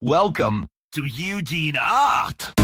Welcome to Eugene Art.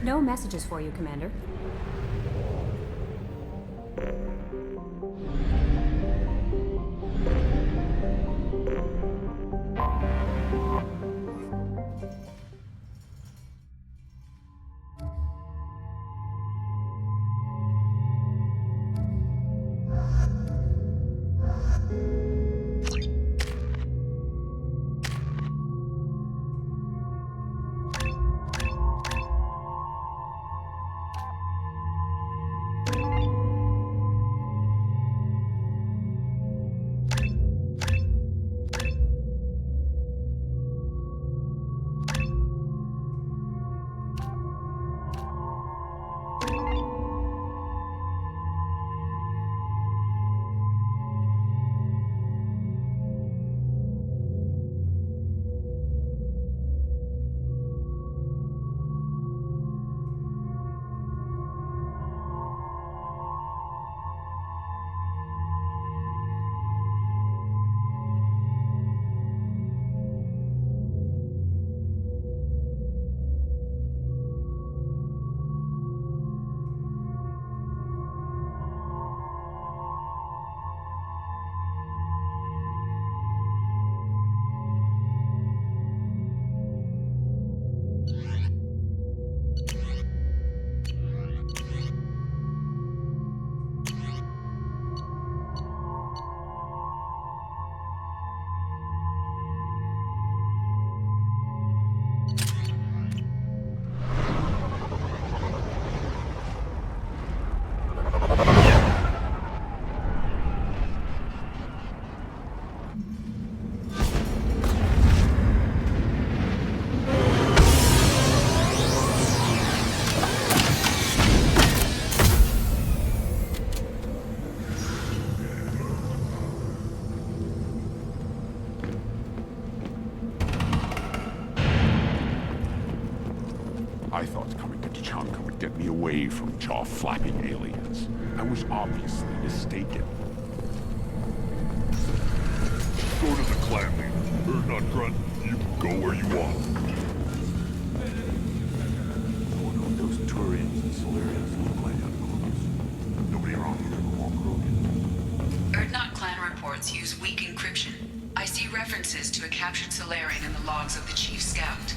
No messages for you, Commander. I thought coming to Tachanka would get me away from jaw-flapping aliens. I was obviously mistaken. Go to the clan leader. Or not grunt. You can go where you want. Oh no, those Turians and Solarians look like uncles. Nobody around here ever walk Krogan. Erdnot clan reports use weak encryption. I see references to a captured Solarian in the logs of the Chief Scout.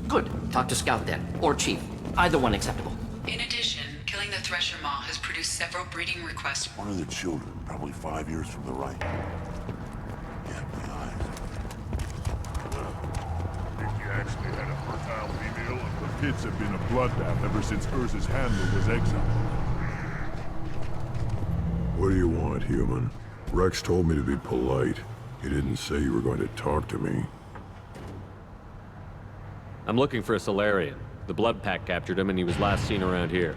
Good. Talk to Scout then. Or Chief. Either one acceptable. In addition, killing the Thresher Maw has produced several breeding requests. One of the children, probably 5 years from the right. Yeah, my eyes. Think you actually had a fertile female? The pits have been a bloodbath ever since Urza's handler was exiled. What do you want, human? Rex told me to be polite. He didn't say you were going to talk to me. I'm looking for a Solarian. The Blood Pack captured him and he was last seen around here.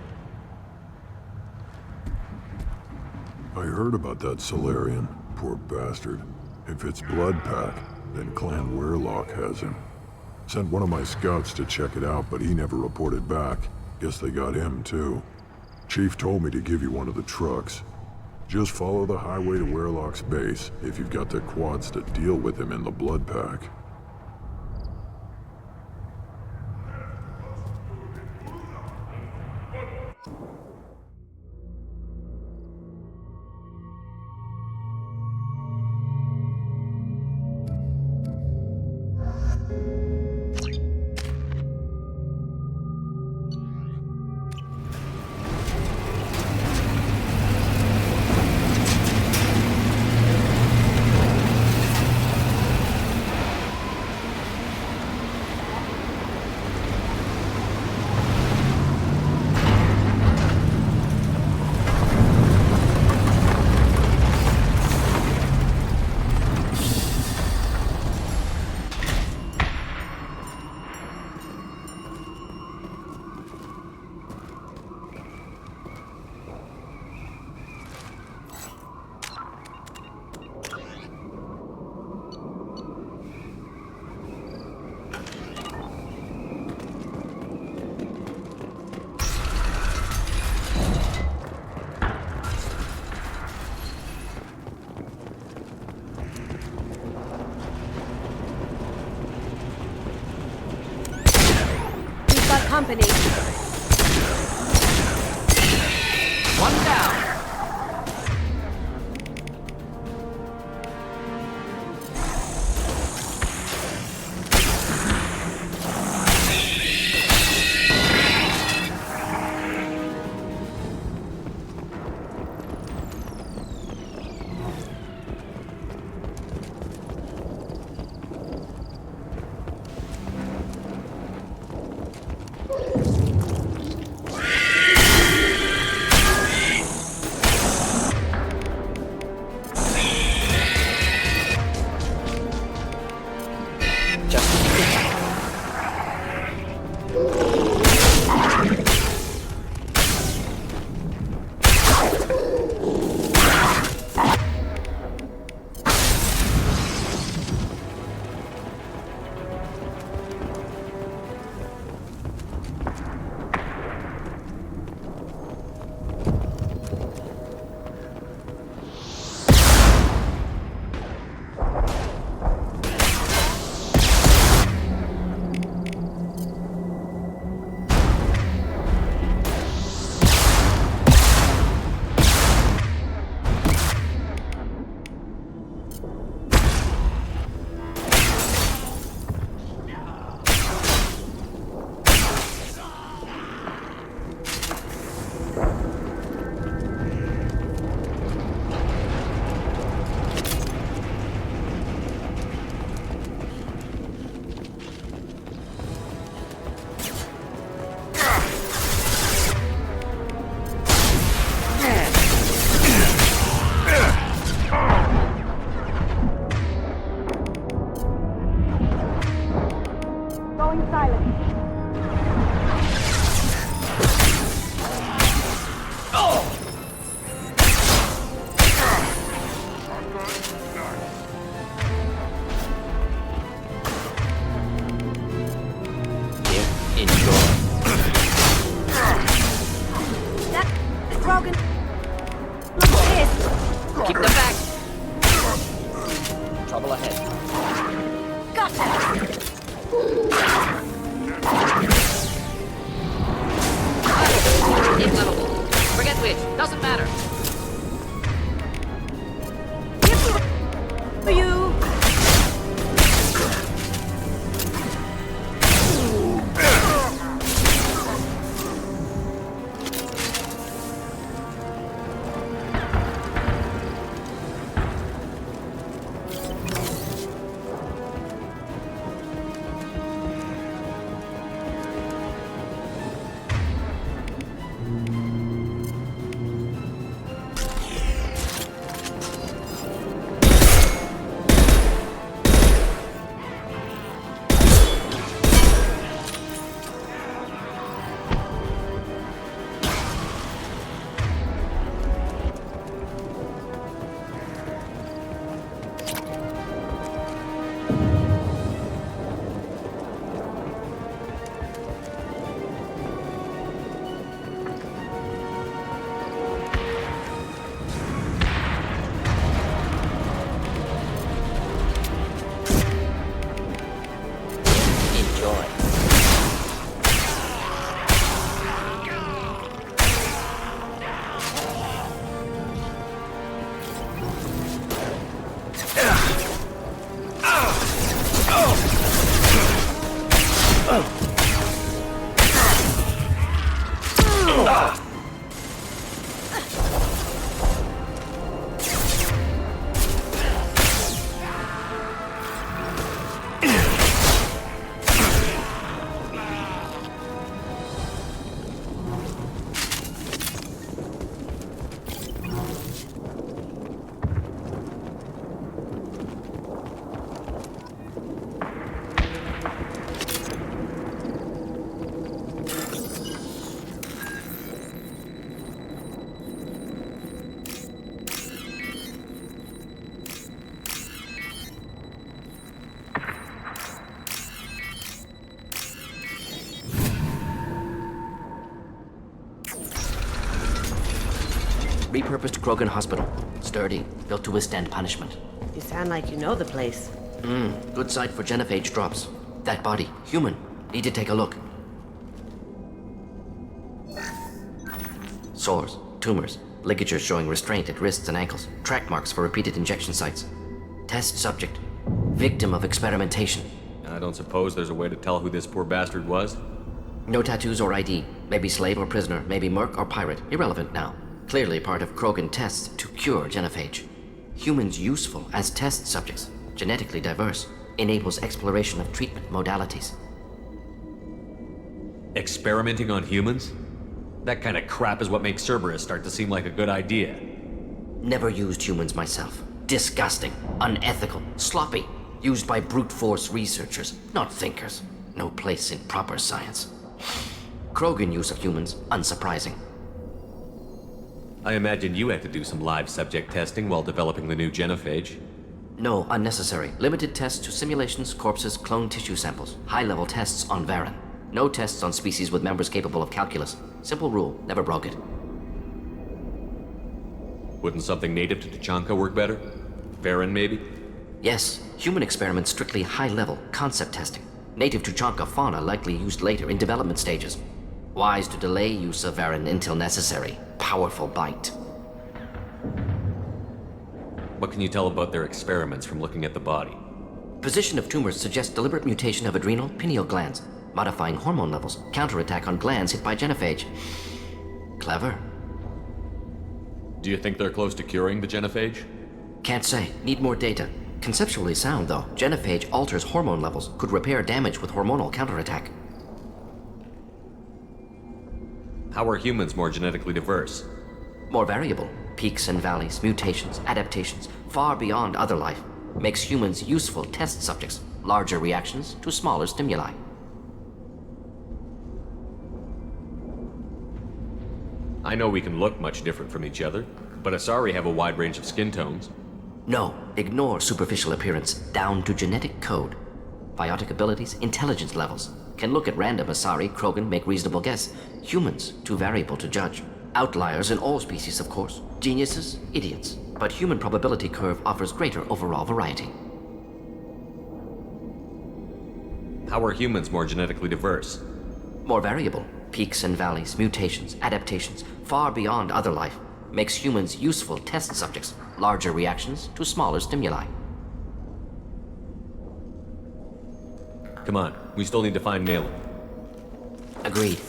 I heard about that Solarian. Poor bastard. If it's Blood Pack, then Clan Weirlock has him. Sent one of my scouts to check it out, but he never reported back. Guess they got him too. Chief told me to give you one of the trucks. Just follow the highway to Weirlock's base if you've got the quads to deal with him in the Blood Pack. company. One down. Keep them back. Trouble ahead. Gotcha! Inflammable. Forget which. Doesn't matter. For you! Repurposed Krogan Hospital. Sturdy, built to withstand punishment. You sound like you know the place. Good site for genophage drops. That body, human. Need to take a look. sores, tumors, ligatures showing restraint at wrists and ankles, track marks for repeated injection sites. Test subject. Victim of experimentation. I don't suppose there's a way to tell who this poor bastard was? No tattoos or ID. Maybe slave or prisoner, maybe merc or pirate. Irrelevant now. Clearly part of Krogan tests to cure genophage. Humans useful as test subjects. Genetically diverse. Enables exploration of treatment modalities. Experimenting on humans? That kind of crap is what makes Cerberus start to seem like a good idea. Never used humans myself. Disgusting, unethical, sloppy. Used by brute force researchers, not thinkers. No place in proper science. Krogan use of humans, unsurprising. I imagine you had to do some live subject testing while developing the new genophage. No, unnecessary. Limited tests to simulations, corpses, cloned tissue samples. High-level tests on Varen. No tests on species with members capable of calculus. Simple rule, never broke it. Wouldn't something native to Tuchanka work better? Varen, maybe? Yes, human experiments strictly high-level, concept testing. Native Tuchanka fauna likely used later in development stages. Wise to delay use of Varen until necessary. Powerful bite. What can you tell about their experiments from looking at the body? Position of tumors suggests deliberate mutation of adrenal, pineal glands, modifying hormone levels, counterattack on glands hit by genophage. Clever. Do you think they're close to curing the genophage? Can't say. Need more data. Conceptually sound, though. Genophage alters hormone levels, could repair damage with hormonal counterattack. How are humans more genetically diverse? More variable. Peaks and valleys, mutations, adaptations, far beyond other life. Makes humans useful test subjects. Larger reactions to smaller stimuli. I know we can look much different from each other, but Asari have a wide range of skin tones. No, ignore superficial appearance, down to genetic code. Biotic abilities, intelligence levels. Can look at random Asari, Krogan, make reasonable guess. Humans, too variable to judge. Outliers in all species, of course. Geniuses, idiots. But human probability curve offers greater overall variety. How are humans more genetically diverse? More variable. Peaks and valleys, mutations, adaptations, far beyond other life. Makes humans useful test subjects. Larger reactions to smaller stimuli. Come on, we still need to find Malin. Agreed.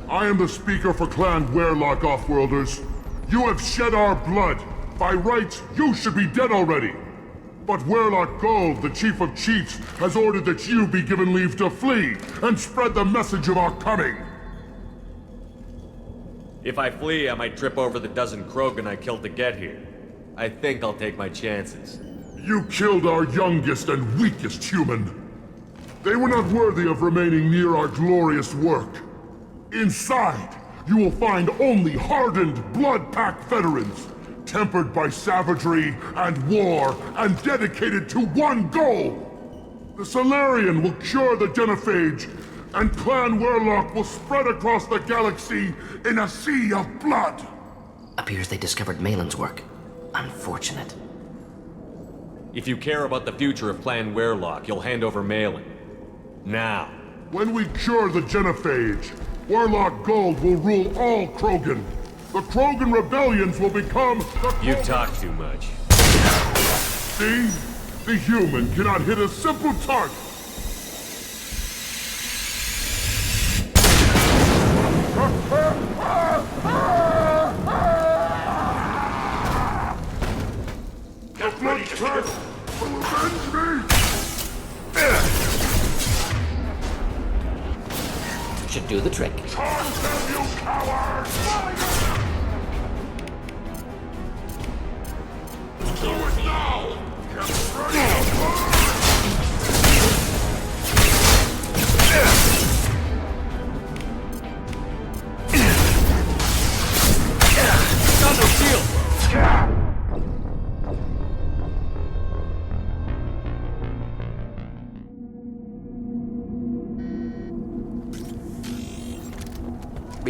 I am the speaker for Clan Werlock, Offworlders. You have shed our blood. By rights, you should be dead already. But Werlock Gold, the Chief of Chiefs, has ordered that you be given leave to flee and spread the message of our coming. If I flee, I might trip over the dozen Krogan I killed to get here. I think I'll take my chances. You killed our youngest and weakest human. They were not worthy of remaining near our glorious work. Inside, you will find only hardened blood-packed veterans, tempered by savagery and war, and dedicated to one goal. The Solarian will cure the genophage, and Clan Werlock will spread across the galaxy in a sea of blood. Appears they discovered Malin's work. Unfortunate. If you care about the future of Clan Werlock, you'll hand over Malin. Now. When we cure the genophage, Werlock Gold will rule all Krogan. The Krogan rebellions will become the You talk too much. See? The human cannot hit a simple target. Get ready to turtle! Avenge me! Should do the trick. Charge them, you cowards! Do it now! Get ready! Got no shield!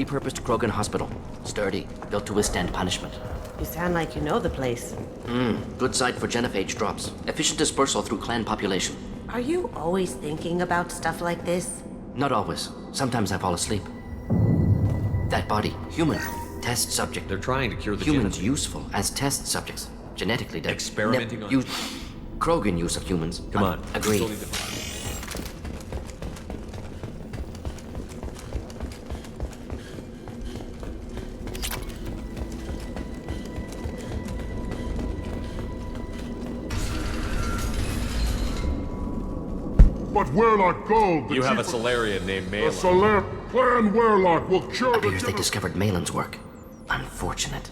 repurposed Krogan hospital. Sturdy, built to withstand punishment. You sound like you know the place. Good site for genophage drops. Efficient dispersal through clan population. Are you always thinking about stuff like this? Not always. Sometimes I fall asleep. That body, human. Test subject. They're trying to cure the Humans genophage. useful as test subjects. Genetically dead. Experimenting on- Krogan use of humans. Come on. Agreed. Still need to- But Werlock Gold, the You have a chief of- Solarian named The Malin. Clan Werlock will cure the Appears they genophage. discovered Malin's work. Unfortunate.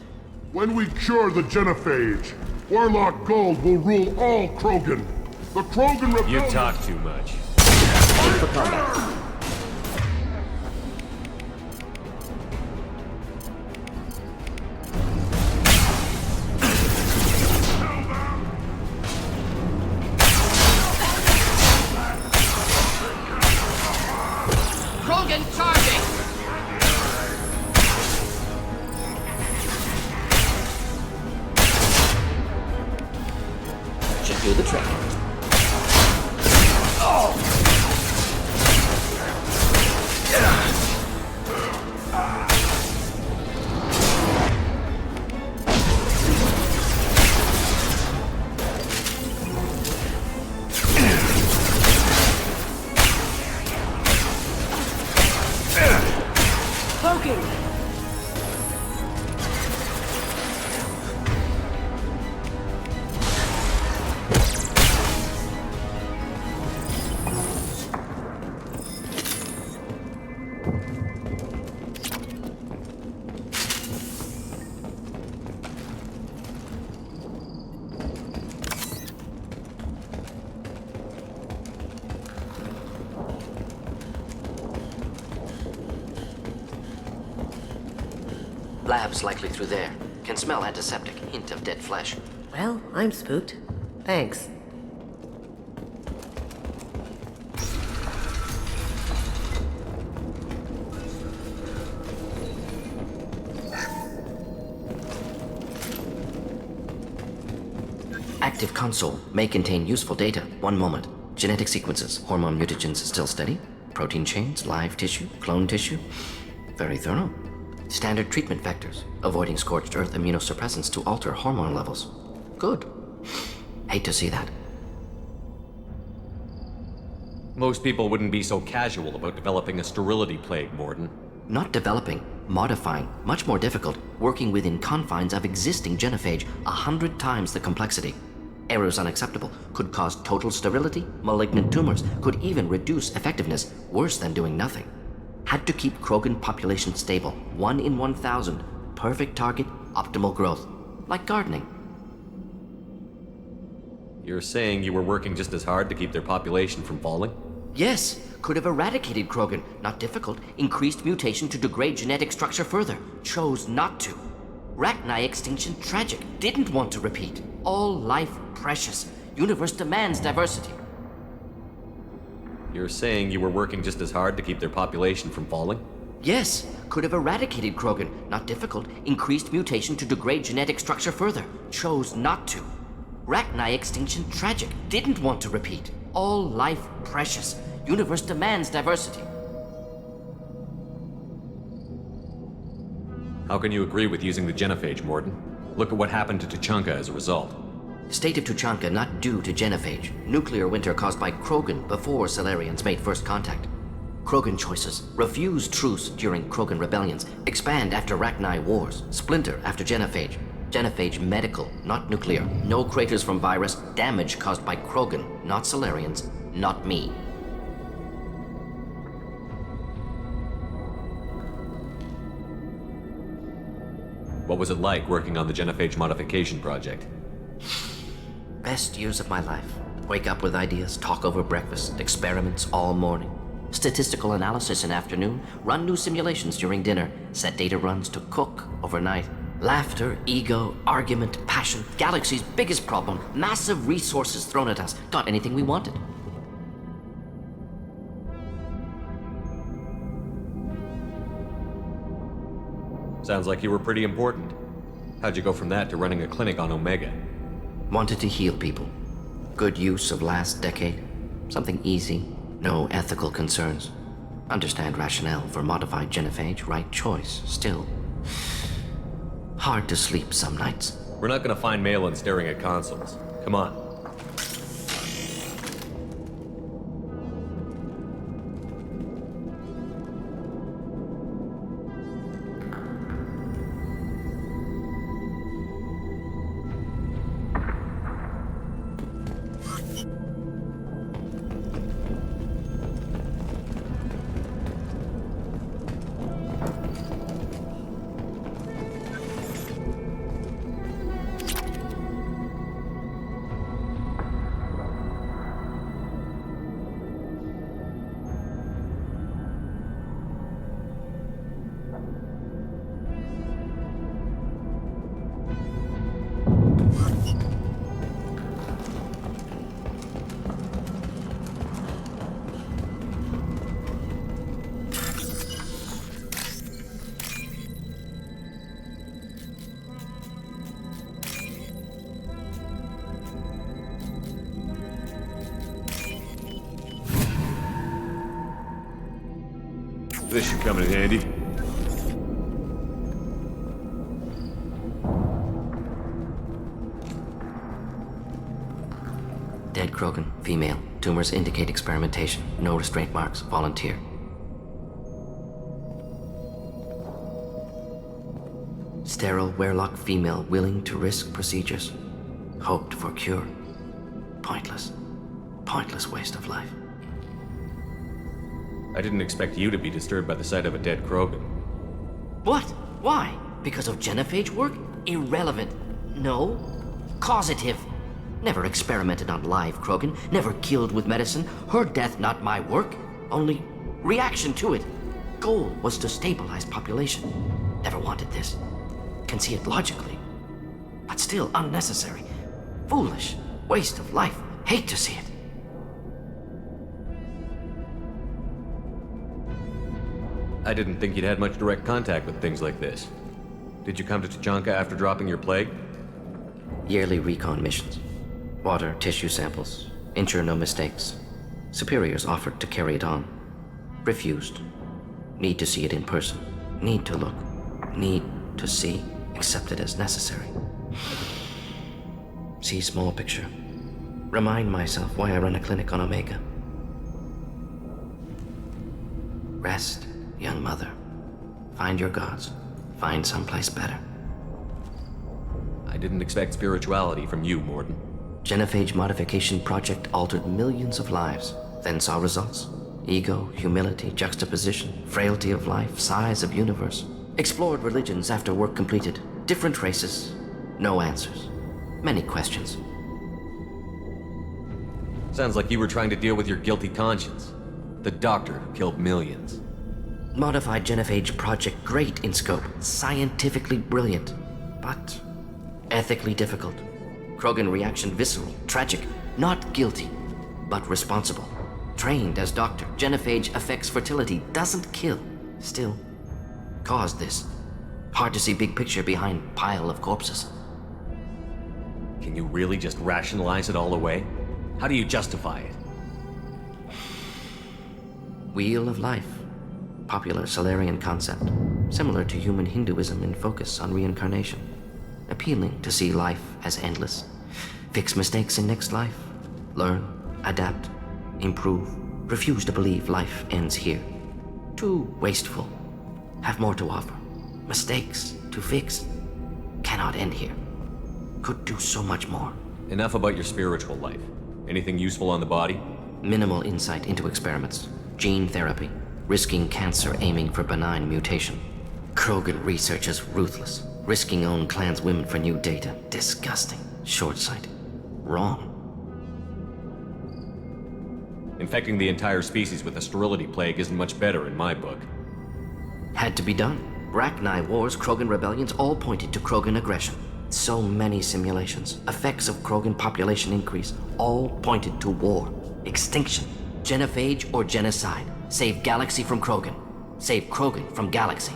When we cure the genophage, Werlock Gold will rule all Krogan. The Krogan You Rebellion... talk too much. For combat. Krogan charging! Should do the trick. Poking! Labs likely through there. Can smell antiseptic. Hint of dead flesh. Well, I'm spooked. Thanks. Active console may contain useful data. One moment. Genetic sequences. Hormone mutagens still steady. Protein chains, live tissue, clone tissue. Very thorough. Standard treatment vectors. Avoiding scorched earth immunosuppressants to alter hormone levels. Good. Hate to see that. Most people wouldn't be so casual about developing a sterility plague, Morden. Not developing, modifying, much more difficult, working within confines of existing genophage, 100 times the complexity. Errors unacceptable, could cause total sterility, malignant tumors, could even reduce effectiveness, worse than doing nothing. Had to keep Krogan population stable, 1 in 1,000, perfect target, optimal growth. Like gardening. You're saying you were working just as hard to keep their population from falling? Yes, could have eradicated Krogan, not difficult, increased mutation to degrade genetic structure further, chose not to. Rachni extinction tragic, didn't want to repeat. All life precious, universe demands diversity. You're saying you were working just as hard to keep their population from falling? Yes, could have eradicated Krogan, not difficult, increased mutation to degrade genetic structure further, chose not to. Rachni extinction tragic, didn't want to repeat. All life precious, universe demands diversity. How can you agree with using the genophage, Morden? Look at what happened to Tuchanka as a result. State of Tuchanka not due to genophage. Nuclear winter caused by Krogan before Solarians made first contact. Krogan choices. Refuse truce during Krogan rebellions. Expand after Rachni wars. Splinter after genophage. Genophage medical, not nuclear. No craters from virus. Damage caused by Krogan, not Solarians, not me. What was it like working on the genophage modification project? Best years of my life. Wake up with ideas, talk over breakfast, experiments all morning. Statistical analysis in afternoon, run new simulations during dinner, set data runs to cook overnight. Laughter, ego, argument, passion, galaxy's biggest problem, massive resources thrown at us. Got anything we wanted. Sounds like you were pretty important. How'd you go from that to running a clinic on Omega? Wanted to heal people. Good use of last decade. Something easy, no ethical concerns. Understand rationale for modified genophage, right choice, still. Hard to sleep some nights. We're not gonna find Malin staring at consoles. Come on. This should come in handy. Dead Krogan, female. Tumors indicate experimentation. No restraint marks. Volunteer. Sterile Werelock female willing to risk procedures. Hoped for cure. Pointless. Pointless waste of life. I didn't expect you to be disturbed by the sight of a dead Krogan. What? Why? Because of genophage work? Irrelevant. No. Causative. Never experimented on live Krogan. Never killed with medicine. Her death not my work. Only reaction to it. Goal was to stabilize population. Never wanted this. Can see it logically. But still unnecessary. Foolish. Waste of life. Hate to see it. I didn't think you'd had much direct contact with things like this. Did you come to Tuchanka after dropping your plague? Yearly recon missions. Water, tissue samples. Ensure no mistakes. Superiors offered to carry it on. Refused. Need to see it in person. Need to look. Need to see. Accepted as necessary. See small picture. Remind myself why I run a clinic on Omega. Rest, young mother. Find your gods. Find someplace better. I didn't expect spirituality from you, Morden. Genophage modification project altered millions of lives, then saw results. Ego, humility, juxtaposition, frailty of life, size of universe. Explored religions after work completed. Different races. No answers. Many questions. Sounds like you were trying to deal with your guilty conscience. The doctor who killed millions. Modified genophage project great in scope. Scientifically brilliant. But ethically difficult. Krogan reaction visceral, tragic. Not guilty, but responsible. Trained as doctor. Genophage affects fertility. Doesn't kill. Still, caused this. Hard to see big picture behind pile of corpses. Can you really just rationalize it all away? How do you justify it? Wheel of life. Popular Solarian concept. Similar to human Hinduism in focus on reincarnation. Appealing to see life as endless. Fix mistakes in next life. Learn, adapt, improve. Refuse to believe life ends here. Too wasteful. Have more to offer. Mistakes to fix. Cannot end here. Could do so much more. Enough about your spiritual life. Anything useful on the body? Minimal insight into experiments. Gene therapy. Risking cancer aiming for benign mutation. Krogan research is ruthless. Risking own clan's women for new data. Disgusting. Short-sighted. Wrong. Infecting the entire species with a sterility plague isn't much better in my book. Had to be done. Rachni wars, Krogan rebellions, all pointed to Krogan aggression. So many simulations. Effects of Krogan population increase. All pointed to war. Extinction. Genophage or genocide. Save galaxy from Krogan. Save Krogan from galaxy.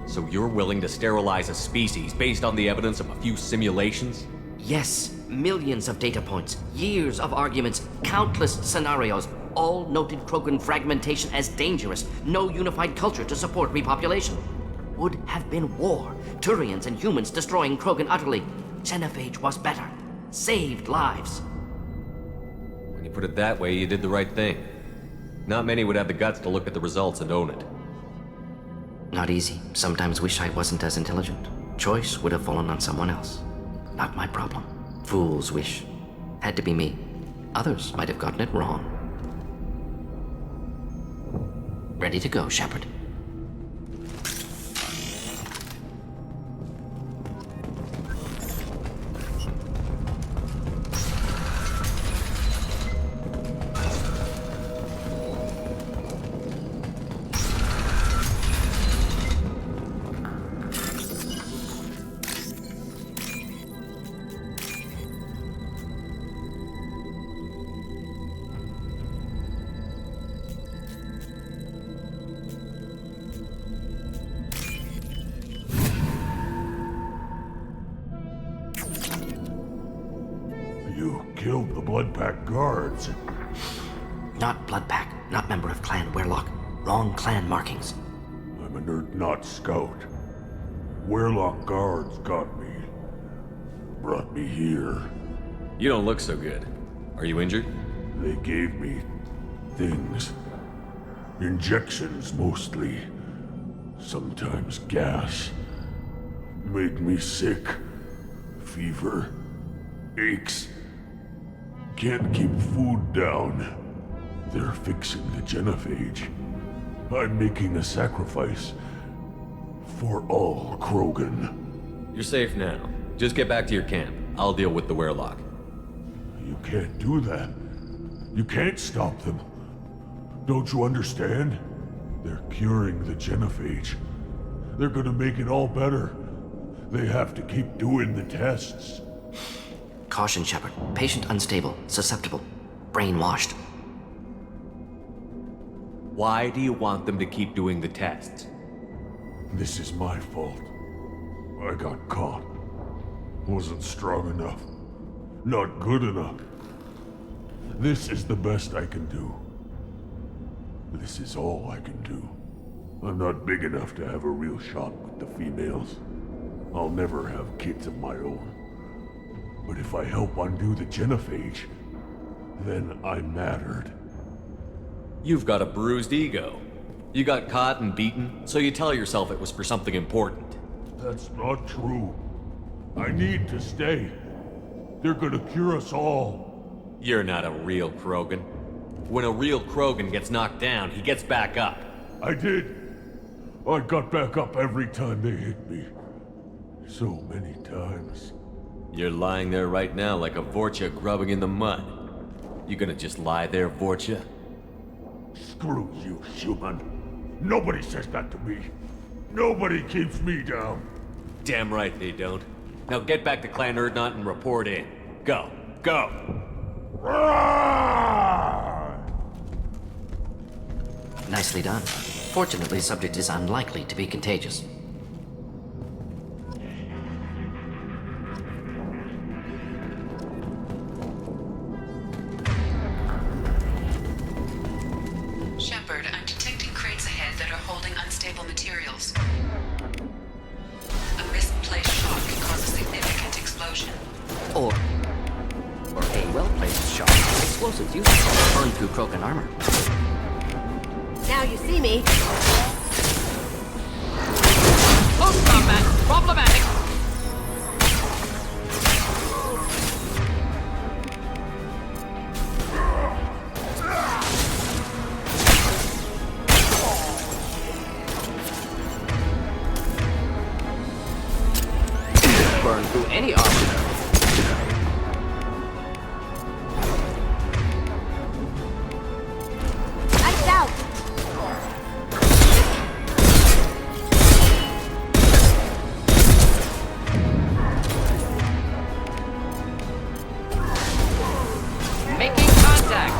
So you're willing to sterilize a species based on the evidence of a few simulations? Yes, millions of data points, years of arguments, countless scenarios, all noted Krogan fragmentation as dangerous, no unified culture to support repopulation. Would have been war, Turians and humans destroying Krogan utterly. Genophage was better, saved lives. When you put it that way, you did the right thing. Not many would have the guts to look at the results and own it. Not easy. Sometimes wish I wasn't as intelligent. Choice would have fallen on someone else. Not my problem. Fool's wish. Had to be me. Others might have gotten it wrong. Ready to go, Shepard. You killed the Blood Pack guards. Not Blood Pack, not member of Clan Werlock. Wrong clan markings. I'm a nerd, not scout. Werlock guards got me. Brought me here. You don't look so good. Are you injured? They gave me things. Injections, mostly. Sometimes gas. Made me sick. Fever. Aches. Can't keep food down. They're fixing the genophage. I'm making a sacrifice. For all Krogan. You're safe now. Just get back to your camp. I'll deal with the Werlock. You can't do that. You can't stop them. Don't you understand? They're curing the genophage. They're gonna make it all better. They have to keep doing the tests. Caution, Shepard. Patient unstable, susceptible, brainwashed. Why do you want them to keep doing the tests? This is my fault. I got caught. Wasn't strong enough. Not good enough. This is the best I can do. This is all I can do. I'm not big enough to have a real shot with the females. I'll never have kids of my own. But if I help undo the genophage, then I mattered. You've got a bruised ego. You got caught and beaten, so you tell yourself it was for something important. That's not true. I need to stay. They're gonna cure us all. You're not a real Krogan. When a real Krogan gets knocked down, he gets back up. I did. I got back up every time they hit me. So many times. You're lying there right now like a Vorcha grubbing in the mud. You gonna just lie there, Vorcha? Screw you, human. Nobody says that to me. Nobody keeps me down. Damn right they don't. Now get back to Clan Erdnot and report in. Go. Go! Nicely done. Fortunately, subject is unlikely to be contagious. Shepard, I'm detecting crates ahead that are holding unstable materials. A misplaced shock can cause a significant explosion. Or a well-placed shot. Explosives used to burn through Krogan armor. Now you see me. Close combat. Problematic. Burn through any armor. Lights out. Making contact.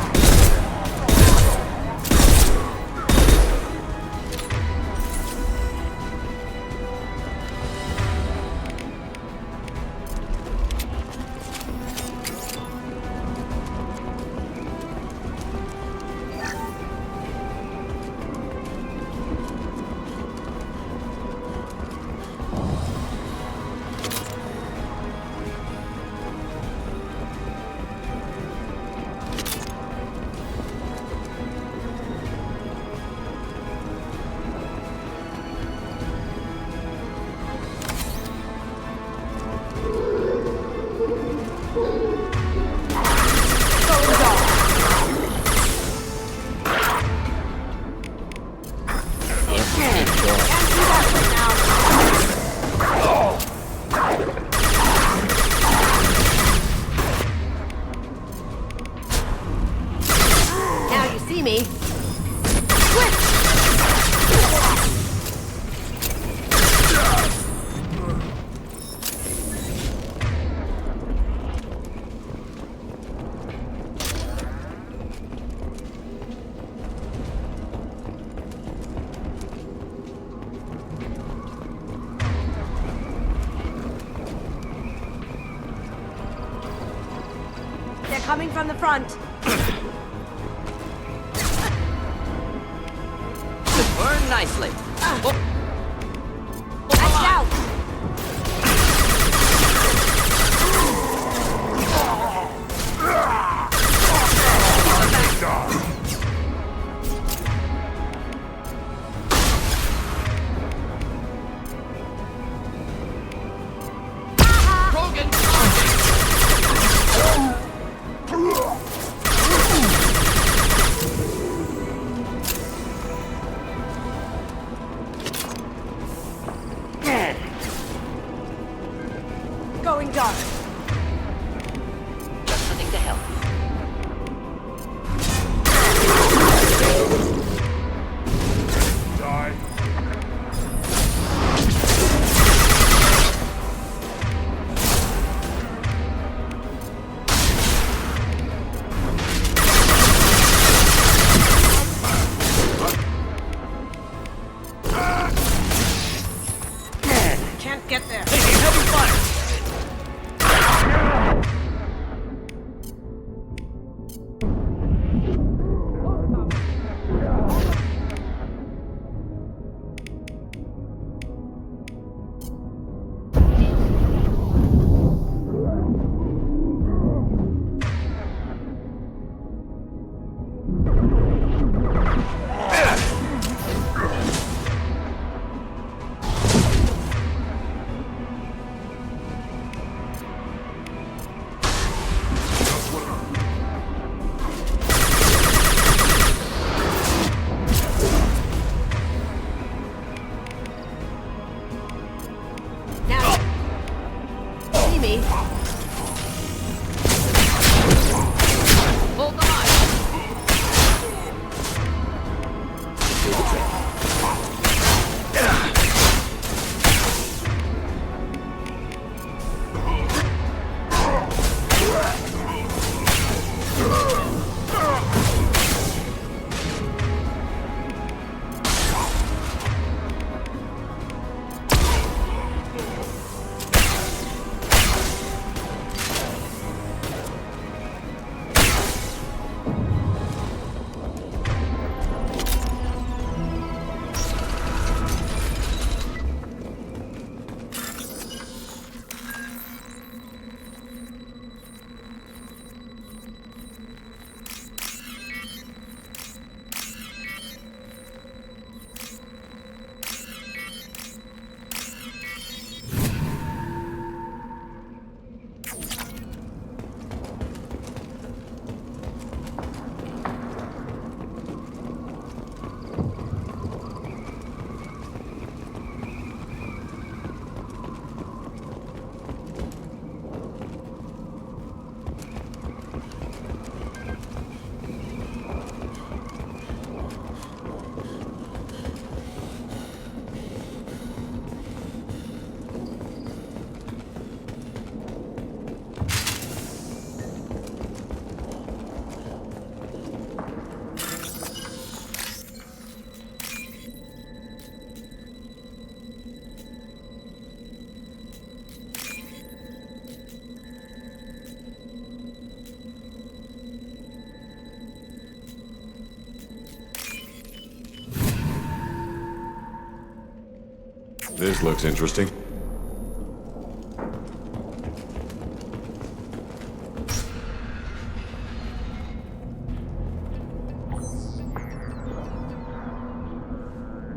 Coming from the front. Burn nicely. Axe out. Krogan! Going dark. Just something to help. Die. Can't get there. Now. See me. Hold on! This looks interesting.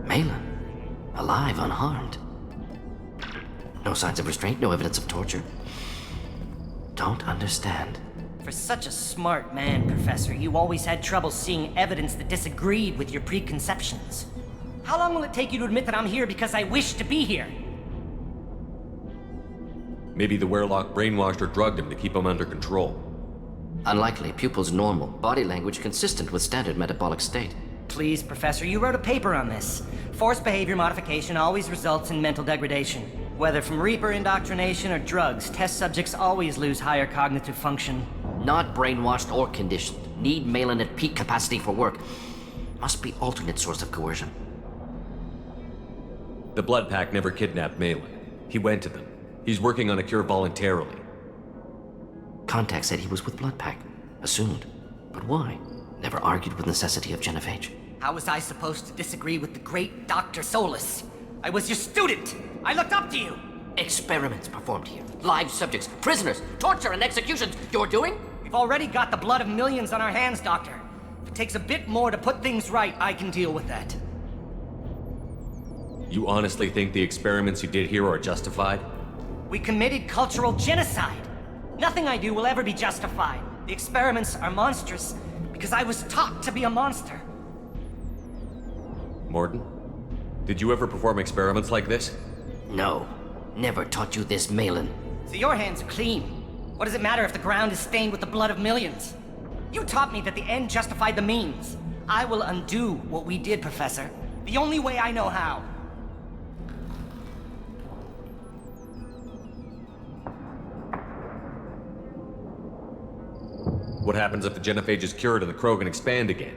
Malin, alive, unharmed. No signs of restraint, no evidence of torture. Don't understand. For such a smart man, Professor, you always had trouble seeing evidence that disagreed with your preconceptions. How long will it take you to admit that I'm here because I wish to be here? Maybe the Werelock brainwashed or drugged him to keep him under control. Unlikely. Pupil's normal. Body language consistent with standard metabolic state. Please, Professor, you wrote a paper on this. Forced behavior modification always results in mental degradation. Whether from Reaper indoctrination or drugs, test subjects always lose higher cognitive function. Not brainwashed or conditioned. Need Malin at peak capacity for work. Must be alternate source of coercion. The Blood Pack never kidnapped Malin. He went to them. He's working on a cure voluntarily. Contact said he was with Blood Pack. Assumed. But why? Never argued with necessity of genophage. How was I supposed to disagree with the great Dr. Solus? I was your student! I looked up to you! Experiments performed here. Live subjects, prisoners, torture and executions. You're doing? We've already got the blood of millions on our hands, Doctor. If it takes a bit more to put things right, I can deal with that. You honestly think the experiments you did here are justified? We committed cultural genocide. Nothing I do will ever be justified. The experiments are monstrous because I was taught to be a monster. Morton, did you ever perform experiments like this? No. Never taught you this, Malin. So your hands are clean. What does it matter if the ground is stained with the blood of millions? You taught me that the end justified the means. I will undo what we did, Professor. The only way I know how. What happens if the genophage is cured and the Krogan expand again?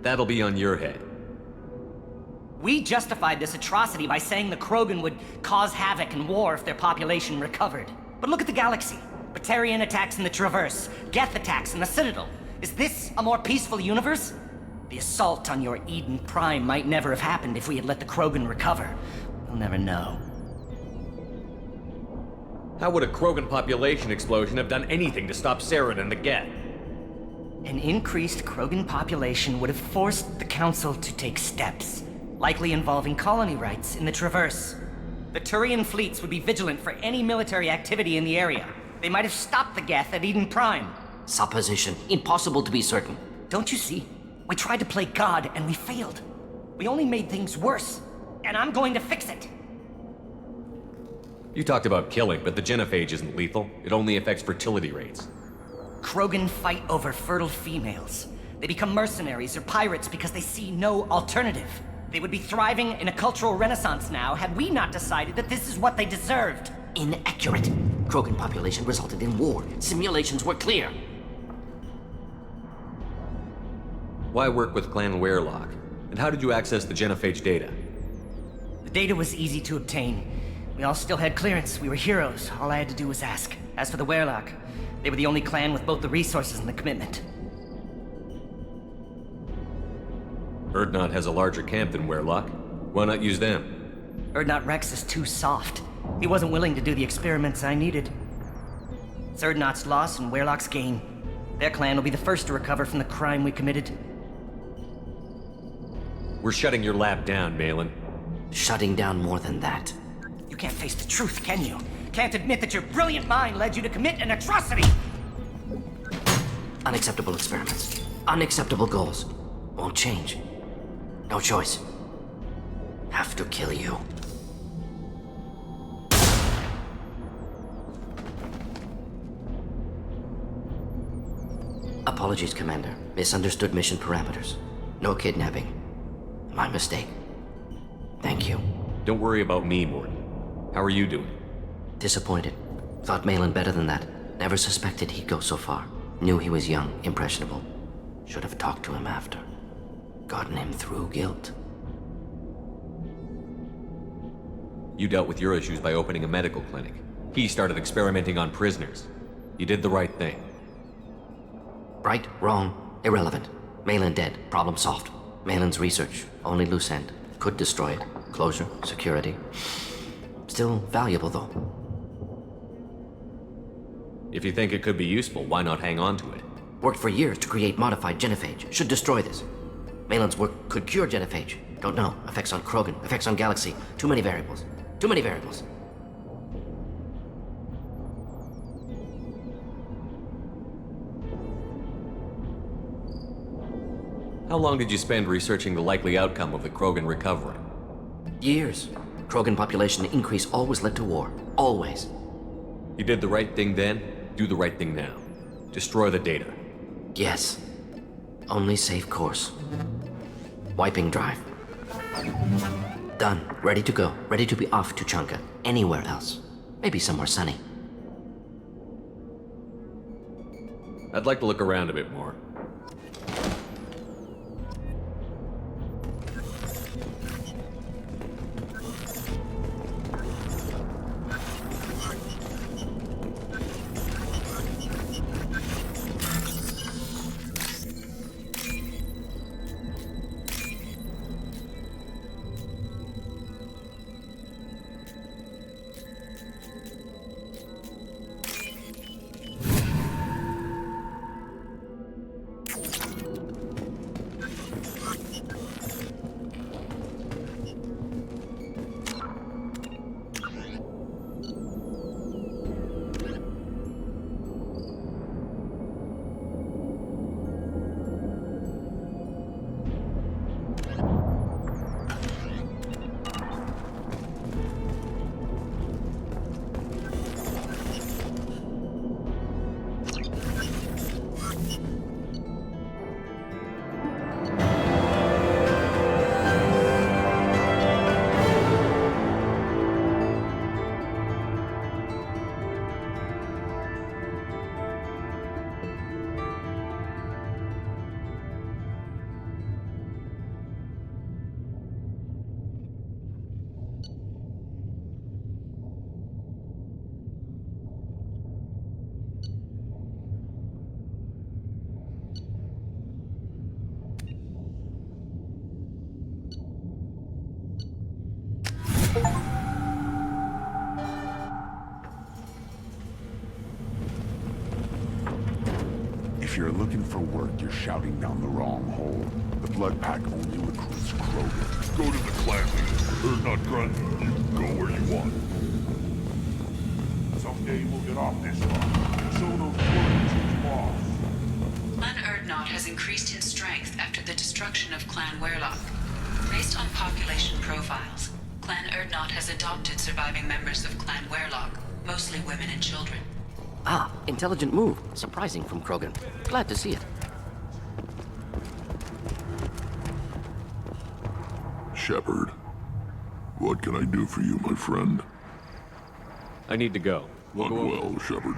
That'll be on your head. We justified this atrocity by saying the Krogan would cause havoc and war if their population recovered. But look at the galaxy. Batarian attacks in the Traverse, Geth attacks in the Citadel. Is this a more peaceful universe? The assault on your Eden Prime might never have happened if we had let the Krogan recover. We'll never know. How would a Krogan population explosion have done anything to stop Saren and the Geth? An increased Krogan population would have forced the Council to take steps, likely involving colony rights in the Traverse. The Turian fleets would be vigilant for any military activity in the area. They might have stopped the Geth at Eden Prime. Supposition. Impossible to be certain. Don't you see? We tried to play God and we failed. We only made things worse. And I'm going to fix it. You talked about killing, but the genophage isn't lethal. It only affects fertility rates. Krogan fight over fertile females. They become mercenaries or pirates because they see no alternative. They would be thriving in a cultural renaissance now had we not decided that this is what they deserved. Inaccurate. Krogan population resulted in war. Simulations were clear. Why work with Clan Werelock? And how did you access the genophage data? The data was easy to obtain. We all still had clearance. We were heroes. All I had to do was ask. As for the Werelock, they were the only clan with both the resources and the commitment. Urdnot has a larger camp than Werelock. Why not use them? Urdnot Rex is too soft. He wasn't willing to do the experiments I needed. It's Urdnot's loss and Werelock's gain. Their clan will be the first to recover from the crime we committed. We're shutting your lab down, Malin. Shutting down more than that. You can't face the truth, can you? Can't admit that your brilliant mind led you to commit an atrocity! Unacceptable experiments. Unacceptable goals. Won't change. No choice. Have to kill you. Apologies, Commander. Misunderstood mission parameters. No kidnapping. My mistake. Thank you. Don't worry about me, Morton. How are you doing? Disappointed. Thought Malin better than that. Never suspected he'd go so far. Knew he was young, impressionable. Should have talked to him after. Gotten him through guilt. You dealt with your issues by opening a medical clinic. He started experimenting on prisoners. You did the right thing. Right, wrong, irrelevant. Malin dead, problem solved. Malin's research, only loose end. Could destroy it. Closure, security. Still valuable, though. If you think it could be useful, why not hang on to it? Worked for years to create modified genophage. Should destroy this. Malin's work could cure genophage. Don't know. Effects on Krogan, effects on galaxy. Too many variables. Too many variables. How long did you spend researching the likely outcome of the Krogan recovering? Years. Krogan population increase always led to war. Always. You did the right thing then, do the right thing now. Destroy the data. Yes. Only safe course. Wiping drive. Done. Ready to go. Ready to be off to Chunka. Anywhere else. Maybe somewhere sunny. I'd like to look around a bit more. you're looking for work, you're shouting down the wrong hole. The Blood Pack only recruits Krogan. Go to the clan meeting. Or not grunt. You can go where you want. Someday we'll get off this rock and show those Krogans who's boss. Clan Erdnot has increased in strength after the destruction of Clan Werlock. Based on population profiles, Clan Erdnot has adopted surviving members of Clan Werlock, mostly women and children. Ah, intelligent move. Surprising from Krogan. Glad to see it. Shepard, what can I do for you, my friend? I need to go. Look well, Shepard.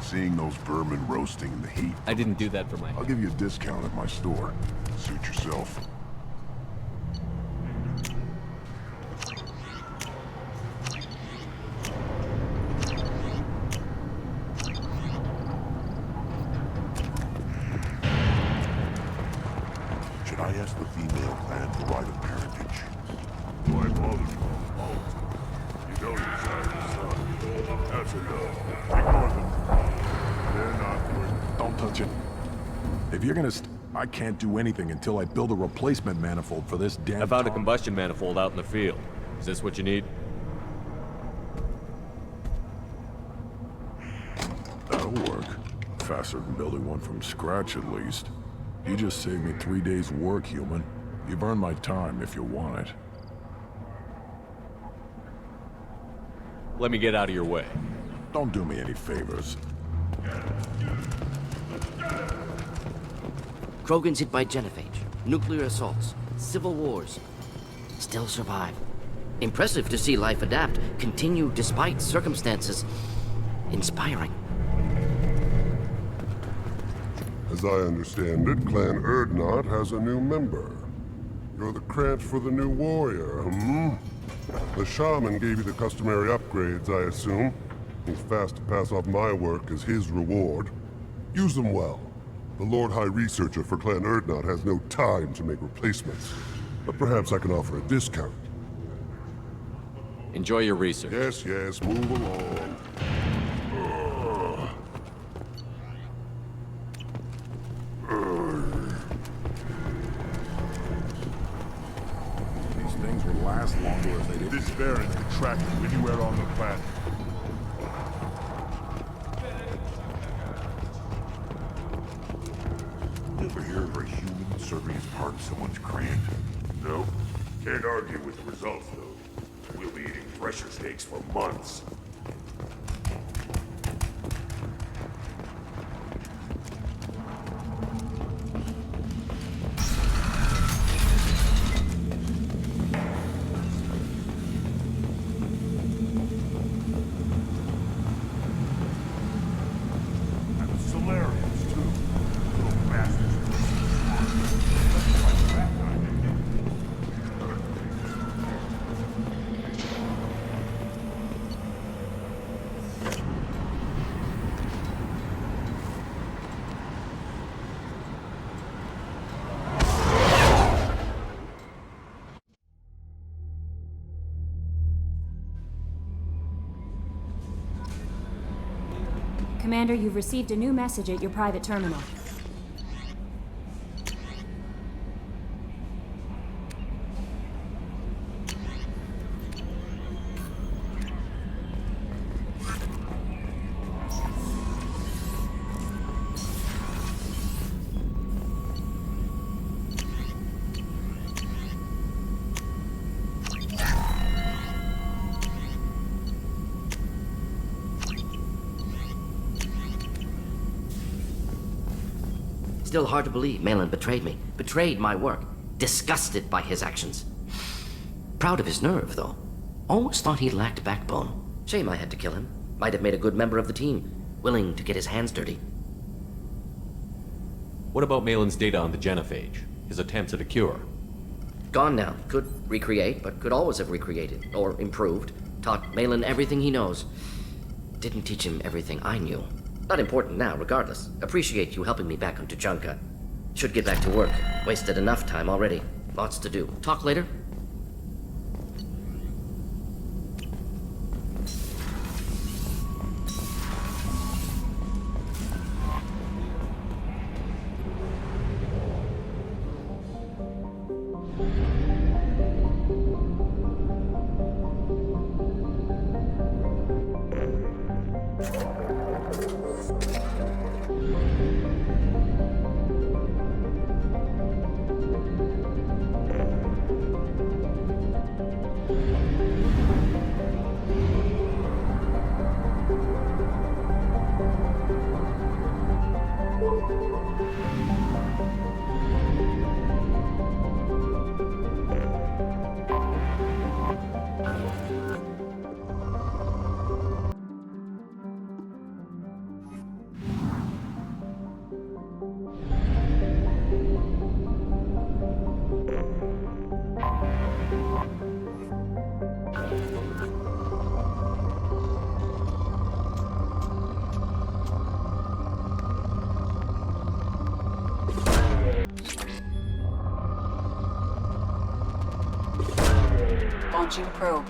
Seeing those vermin roasting in the heat. I didn't do that for my... I'll give you a discount at my store. Suit yourself. Should I ask the female clan for right of parentage? Why bother you? You know your sire's son. That's enough. Ignore them. They're not worth... Don't touch it. If you're gonna I can't do anything until I build a replacement manifold for this damn... I found a combustion manifold out in the field. Is this what you need? That'll work. Faster than building one from scratch, at least. You just saved me 3 days' work, human. You've earned my time if you want it. Let me get out of your way. Don't do me any favors. Krogans hit by genophage, nuclear assaults, civil wars. Still survive. Impressive to see life adapt, continue despite circumstances. Inspiring. As I understand it, Clan Erdnot has a new member. You're the Krant for the new warrior, hmm? The shaman gave you the customary upgrades, I assume. He's fast to pass off my work as his reward. Use them well. The Lord High Researcher for Clan Erdnot has no time to make replacements. But perhaps I can offer a discount. Enjoy your research. Yes, yes, move along. These things will last longer if they did. This variant can track you anywhere on the planet. Ever hear of a human serving as part of someone's Krant? No. Can't argue with the results, though. We'll be eating fresher steaks for months. Commander, you've received a new message at your private terminal. Still hard to believe Malin betrayed me, betrayed my work, disgusted by his actions. Proud of his nerve, though. Almost thought he lacked backbone. Shame I had to kill him. Might have made a good member of the team, willing to get his hands dirty. What about Malin's data on the genophage? His attempts at a cure? Gone now. Could recreate, but could always have recreated, or improved. Taught Malin everything he knows. Didn't teach him everything I knew. Not important now, regardless. Appreciate you helping me back on Tuchanka. Should get back to work. Wasted enough time already. Lots to do. Talk later? Launching probe.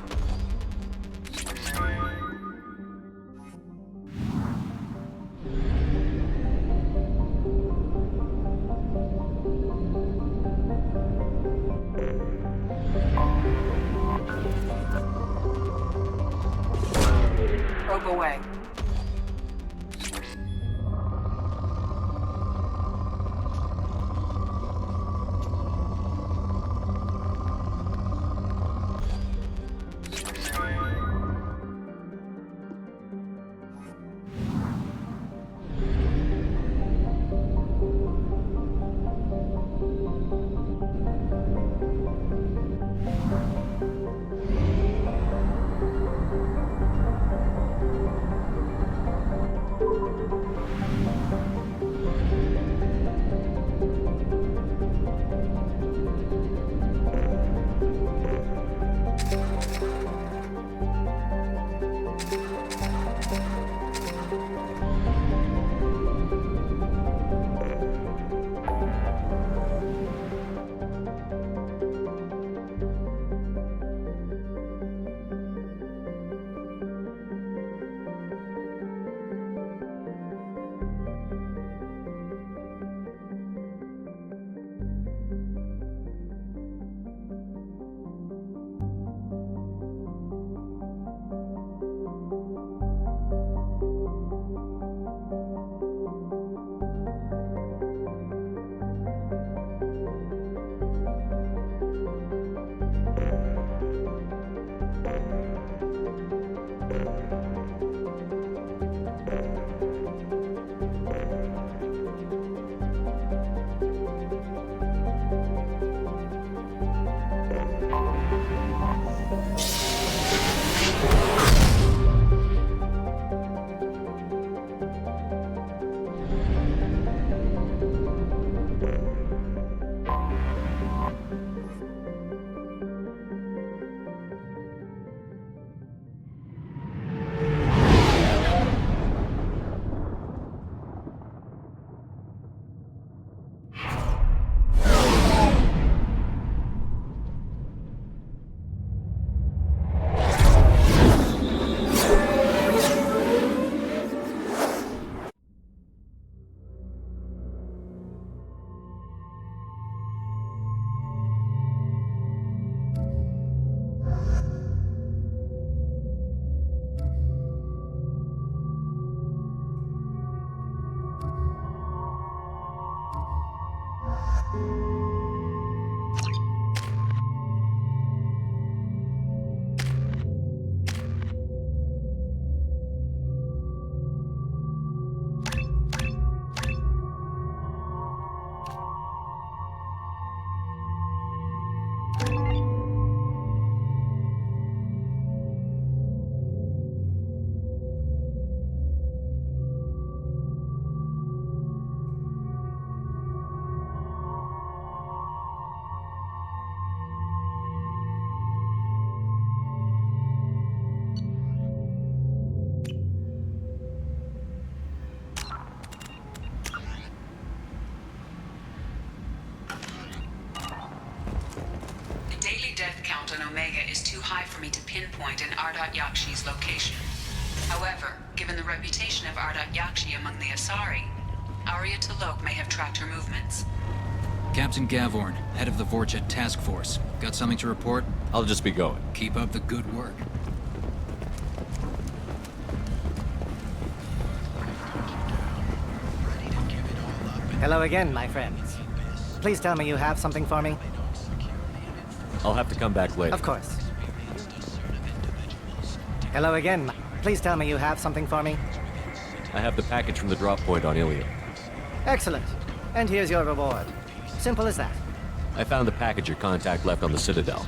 Probe away. too high for me to pinpoint an Ardat Yakshi's location. However, given the reputation of Ardat Yakshi among the Asari, Arya T'Loak may have tracked her movements. Captain Gavorn, head of the Vorjet Task Force. Got something to report? I'll just be going. Keep up the good work. Hello again, my friends. Please tell me you have something for me. I'll have to come back later. Of course. Hello again. Please tell me you have something for me. I have the package from the drop point on Ilium. Excellent. And here's your reward. Simple as that. I found the package your contact left on the Citadel.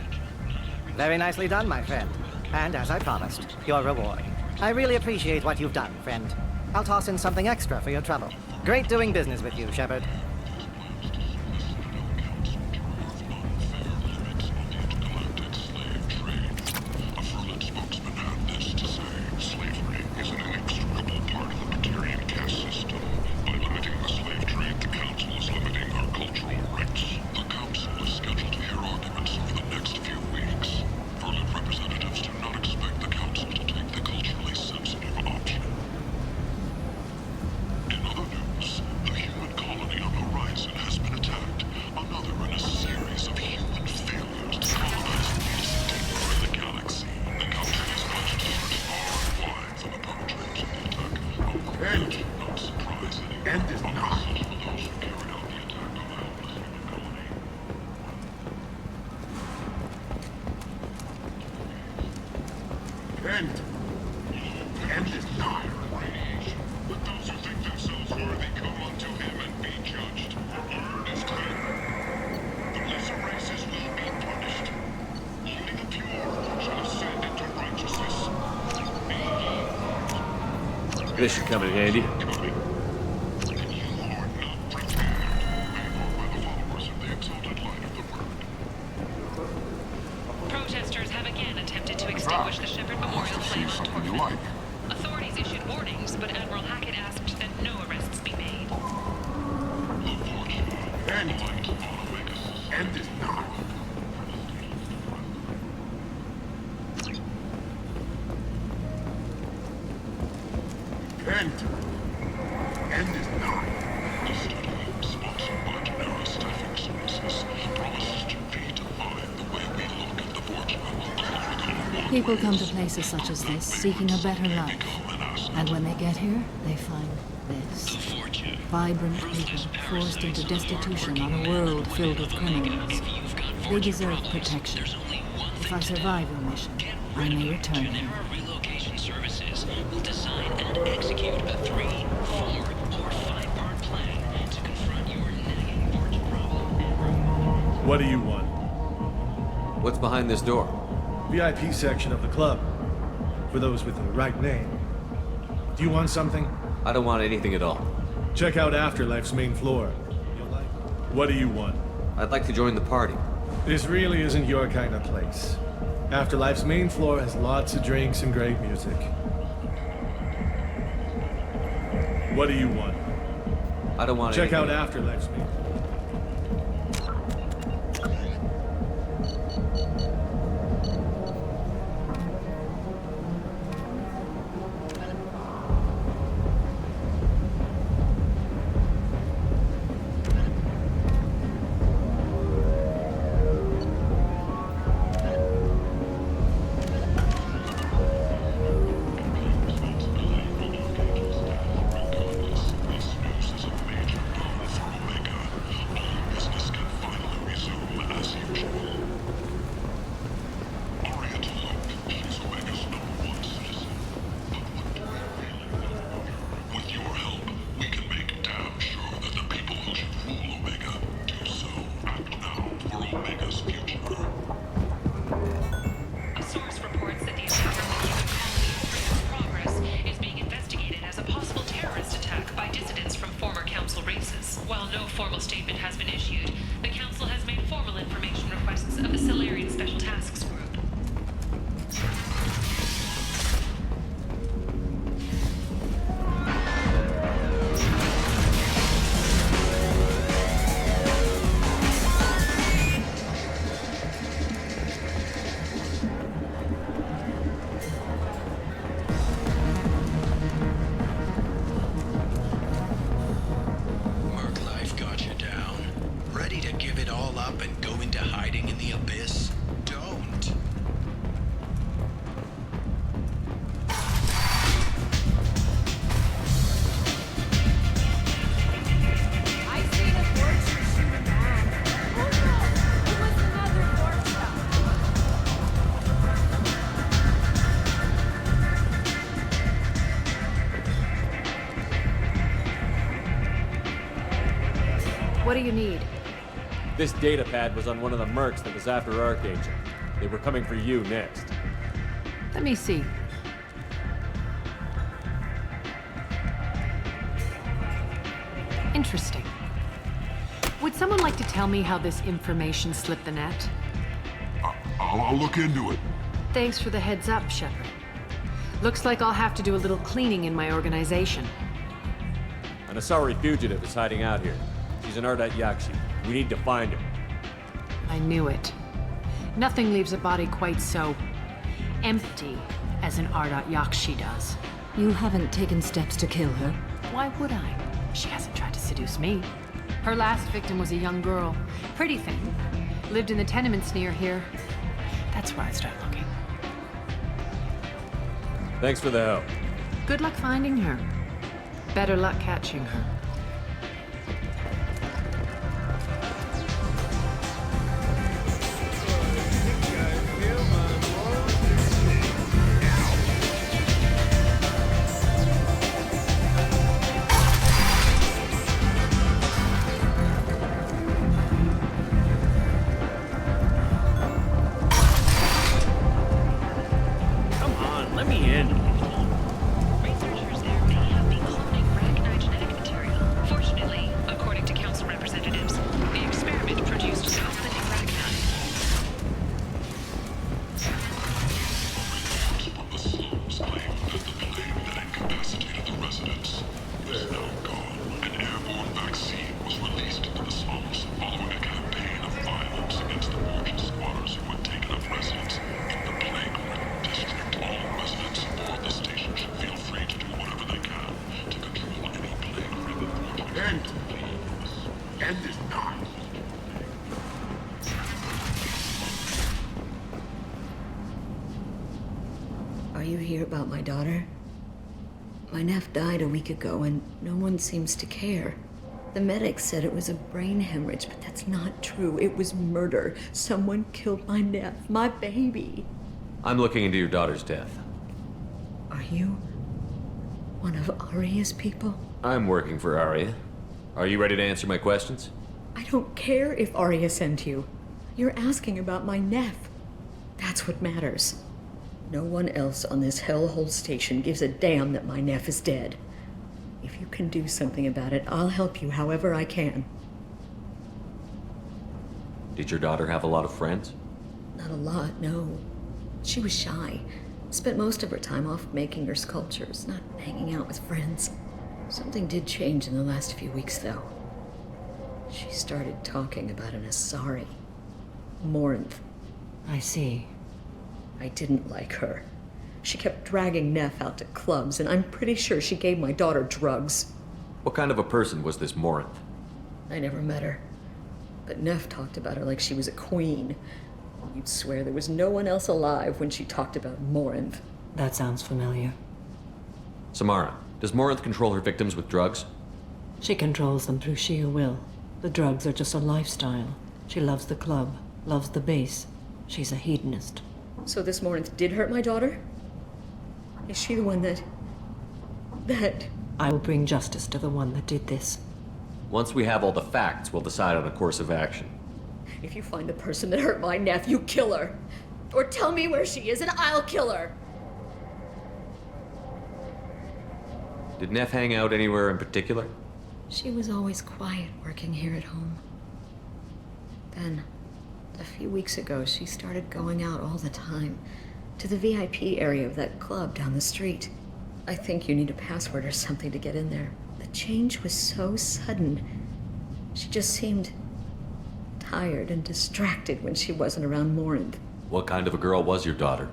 Very nicely done, my friend. And as I promised, your reward. I really appreciate what you've done, friend. I'll toss in something extra for your trouble. Great doing business with you, Shepard. This should come in handy. Protesters have again attempted to extinguish the Shepard Memorial flame on Torchwood. Authorities issued warnings, but Admiral Hackett asked that no arrests be made. End is not. End is not. The study, sponsored by Genera Staffing Services, promises to redefine the way we look at the Vorjet. People come to places such as this seeking a better life. And when they get here, they find this. Vibrant people forced into destitution on a world filled with criminals. They deserve protection. If I survive your mission, I may return here. Relocation services will design and execute a 3, 4, or 5-part plan to confront your nagging Vorjet problem. What do you want? What's behind this door? VIP section of the club. For those with the right name. Do you want something? I don't want anything at all. Check out Afterlife's main floor. What do you want? I'd like to join the party. This really isn't your kind of place. Afterlife's main floor has lots of drinks and great music. What do you want? I don't want Check anything. out Afterlife's main floor. What do you need? This data pad was on one of the mercs that was after Archangel. They were coming for you next. Let me see. Interesting. Would someone like to tell me how this information slipped the net? I'll look into it. Thanks for the heads up, Shepard. Looks like I'll have to do a little cleaning in my organization. An Asari fugitive is hiding out here. She's an Ardat Yakshi. We need to find her. I knew it. Nothing leaves a body quite so empty as an Ardat Yakshi does. You haven't taken steps to kill her? Why would I? She hasn't tried to seduce me. Her last victim was a young girl. Pretty thing. Lived in the tenements near here. That's where I'd start looking. Thanks for the help. Good luck finding her. Better luck catching her. Are you here about my daughter? My nephew died a week ago and no one seems to care. The medics said it was a brain hemorrhage, but that's not true. It was murder. Someone killed my nephew, my baby. I'm looking into your daughter's death. Are you one of Aria's people? I'm working for Aria. Are you ready to answer my questions? I don't care if Aria sent you. You're asking about my nephew. That's what matters. No one else on this hellhole station gives a damn that my nephew is dead. If you can do something about it, I'll help you however I can. Did your daughter have a lot of friends? Not a lot, no. She was shy. Spent most of her time off making her sculptures, not hanging out with friends. Something did change in the last few weeks, though. She started talking about an Asari. Morinth. I see. I didn't like her. She kept dragging Neff out to clubs, and I'm pretty sure she gave my daughter drugs. What kind of a person was this Morinth? I never met her. But Neff talked about her like she was a queen. You'd swear there was no one else alive when she talked about Morinth. That sounds familiar. Samara, does Morinth control her victims with drugs? She controls them through sheer will. The drugs are just a lifestyle. She loves the club, loves the base. She's a hedonist. So this Morinth did hurt my daughter? Is she the one that... I will bring justice to the one that did this. Once we have all the facts, we'll decide on a course of action. If you find the person that hurt my nephew, kill her. Or tell me where she is and I'll kill her. Did Neff hang out anywhere in particular? She was always quiet working here at home. Then, a few weeks ago, she started going out all the time. To the VIP area of that club down the street. I think you need a password or something to get in there. The change was so sudden. She just seemed tired and distracted when she wasn't around Morinth. What kind of a girl was your daughter?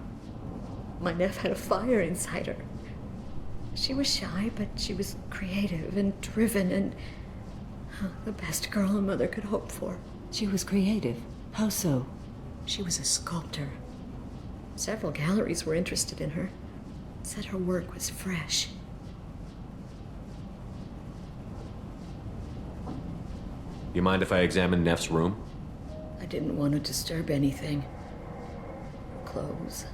My nephew had a fire inside her. She was shy, but she was creative and driven and the best girl a mother could hope for. She was creative? How so? She was a sculptor. Several galleries were interested in her. Said her work was fresh. You mind if I examine Neff's room? I didn't want to disturb anything. Her clothes,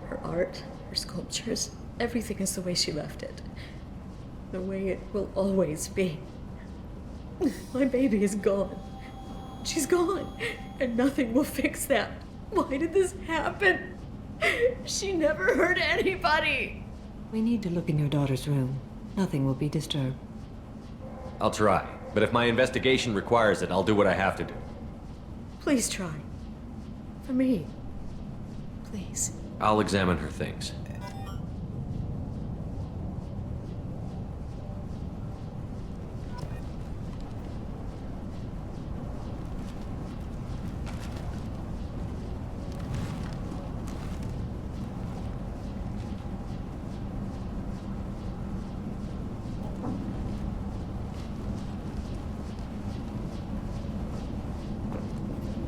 her art, her sculptures, everything is the way she left it. The way it will always be. My baby is gone. She's gone. And nothing will fix that. Why did this happen? She never hurt anybody. We need to look in your daughter's room. Nothing will be disturbed. I'll try, but if my investigation requires it, I'll do what I have to do. Please try. For me. Please. I'll examine her things.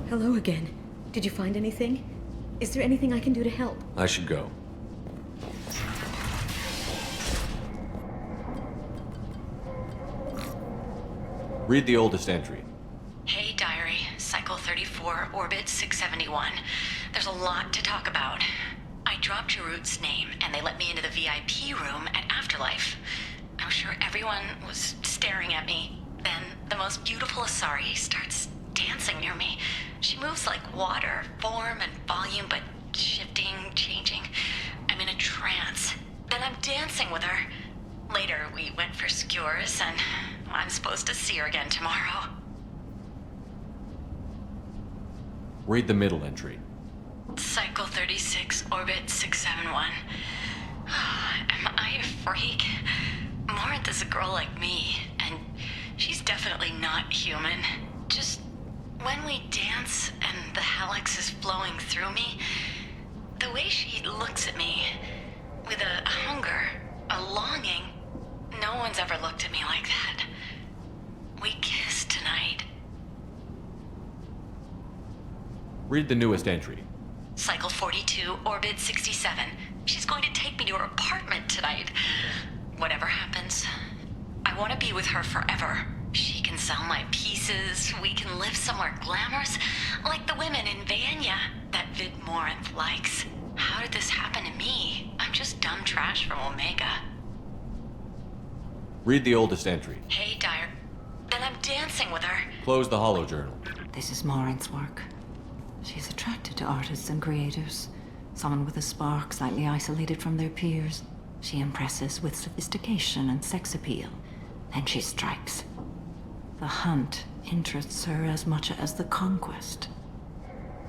Hello again. Did you find anything? Is there anything I can do to help? I should go. Read the oldest entry. Hey, Diary. Cycle 34, Orbit 671. There's a lot to talk about. I dropped your root's name, and they let me into the VIP room at Afterlife. I'm sure everyone was staring at me. Then, the most beautiful Asari starts dancing near me. She moves like water, form and volume, but shifting, changing. I'm in a trance. Then I'm dancing with her. Later, we went for skewers, and I'm supposed to see her again tomorrow. Read the middle entry. Cycle 36, Orbit 671. Am I a freak? Morinth is a girl like me, and she's definitely not human. Just when we dance and the helix is flowing through me, the way she looks at me, with a hunger, a longing, no one's ever looked at me like that. We kissed tonight. Read the newest entry. Cycle 42, Orbit 67. She's going to take me to her apartment tonight. Whatever happens, I want to be with her forever. She can sell my pieces, we can live somewhere glamorous, like the women in Vanya that Vid Morinth likes. How did this happen to me? I'm just dumb trash from Omega. Read the oldest entry. Hey, Dyer. Then I'm dancing with her. Close the holo journal. This is Morinth's work. She's attracted to artists and creators. Someone with a spark, slightly isolated from their peers. She impresses with sophistication and sex appeal. Then she strikes. The hunt interests her as much as the conquest.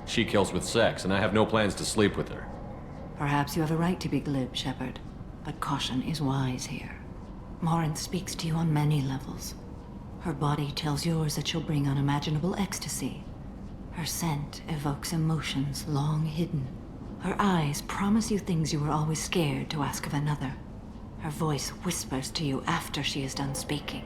She kills with sex, and I have no plans to sleep with her. Perhaps you have a right to be glib, Shepard, but caution is wise here. Morinth speaks to you on many levels. Her body tells yours that she'll bring unimaginable ecstasy. Her scent evokes emotions long hidden. Her eyes promise you things you were always scared to ask of another. Her voice whispers to you after she is done speaking.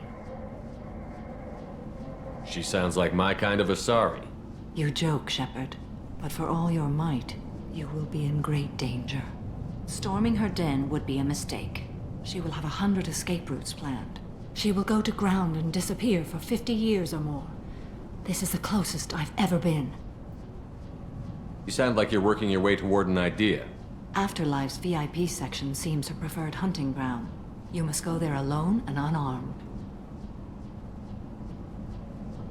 She sounds like my kind of Asari. You joke, Shepard, but for all your might, you will be in great danger. Storming her den would be a mistake. She will have 100 escape routes planned. She will go to ground and disappear for 50 years or more. This is the closest I've ever been. You sound like you're working your way toward an idea. Afterlife's VIP section seems her preferred hunting ground. You must go there alone and unarmed.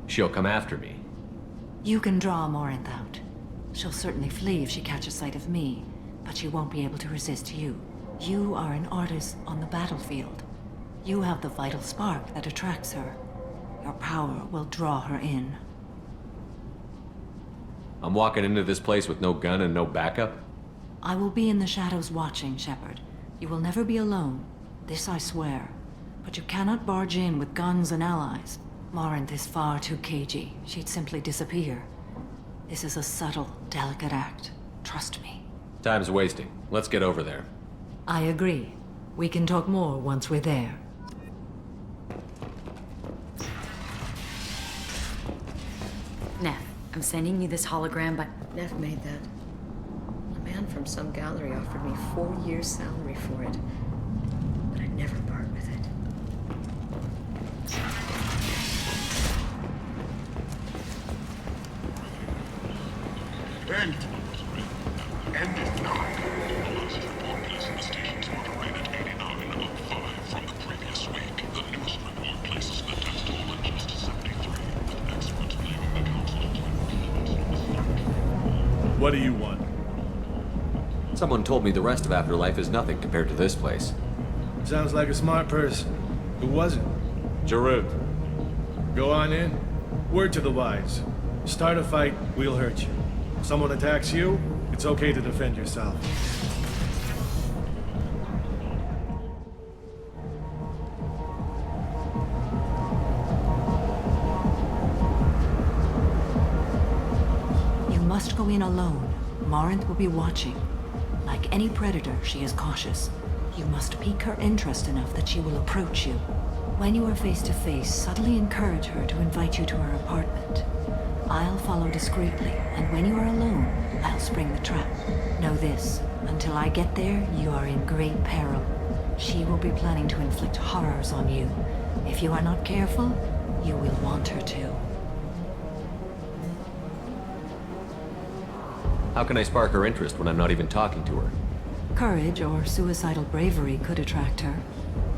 She'll come after me. You can draw Morinth out. She'll certainly flee if she catches sight of me, but she won't be able to resist you. You are an artist on the battlefield. You have the vital spark that attracts her. Your power will draw her in. I'm walking into this place with no gun and no backup? I will be in the shadows watching, Shepard. You will never be alone. This I swear. But you cannot barge in with guns and allies. Morinth is far too cagey. She'd simply disappear. This is a subtle, delicate act. Trust me. Time's wasting. Let's get over there. I agree. We can talk more once we're there. Neff, I'm sending you this hologram, but... Neff made that. A man from some gallery offered me 4 years' salary for it. But I'd never part with it. End it now. Velocity forecast in the stations moderated 89 of 5 from the previous week. The newest report places the test hold at just 70%. What do you want? Someone told me the rest of Afterlife is nothing compared to this place. Sounds like a smart person. Who was it? Jarut. Go on in. Word to the wise. Start a fight, we'll hurt you. If someone attacks you, it's okay to defend yourself. You must go in alone. Morinth will be watching. Like any predator, she is cautious. You must pique her interest enough that she will approach you. When you are face to face, subtly encourage her to invite you to her apartment. I'll follow discreetly, and when you are alone, I'll spring the trap. Know this, until I get there, you are in great peril. She will be planning to inflict horrors on you. If you are not careful, you will want her to. How can I spark her interest when I'm not even talking to her? Courage or suicidal bravery could attract her.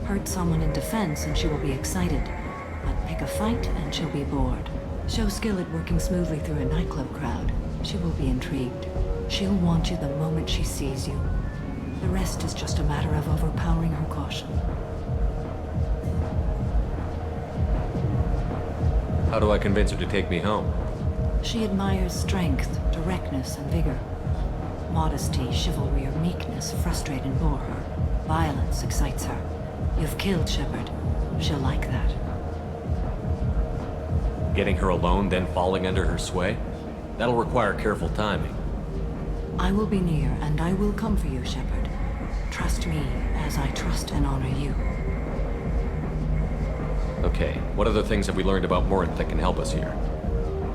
Hurt someone in defense and she will be excited. But pick a fight and she'll be bored. Show skill at working smoothly through a nightclub crowd. She will be intrigued. She'll want you the moment she sees you. The rest is just a matter of overpowering her caution. How do I convince her to take me home? She admires strength, directness, and vigor. Modesty, chivalry, or meekness frustrate and bore her. Violence excites her. You've killed Shepard. She'll like that. Getting her alone, then falling under her sway? That'll require careful timing. I will be near, and I will come for you, Shepard. Trust me, as I trust and honor you. Okay, what other things have we learned about Morinth that can help us here?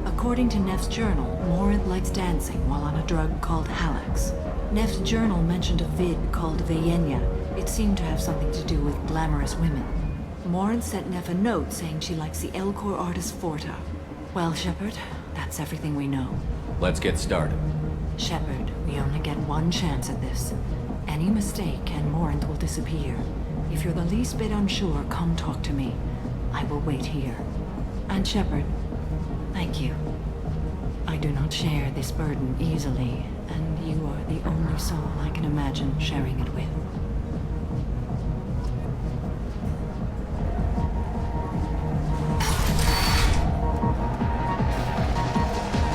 According to Neff's journal, Morinth likes dancing while on a drug called Halax. Neff's journal mentioned a vid called Vayenya. It seemed to have something to do with glamorous women. Morinth sent Neff a note saying she likes the Elcor artist Forta. Well, Shepard, that's everything we know. Let's get started. Shepard, we only get one chance at this. Any mistake and Morinth will disappear. If you're the least bit unsure, come talk to me. I will wait here. And Shepard, thank you. I do not share this burden easily, and you are the only soul I can imagine sharing it with.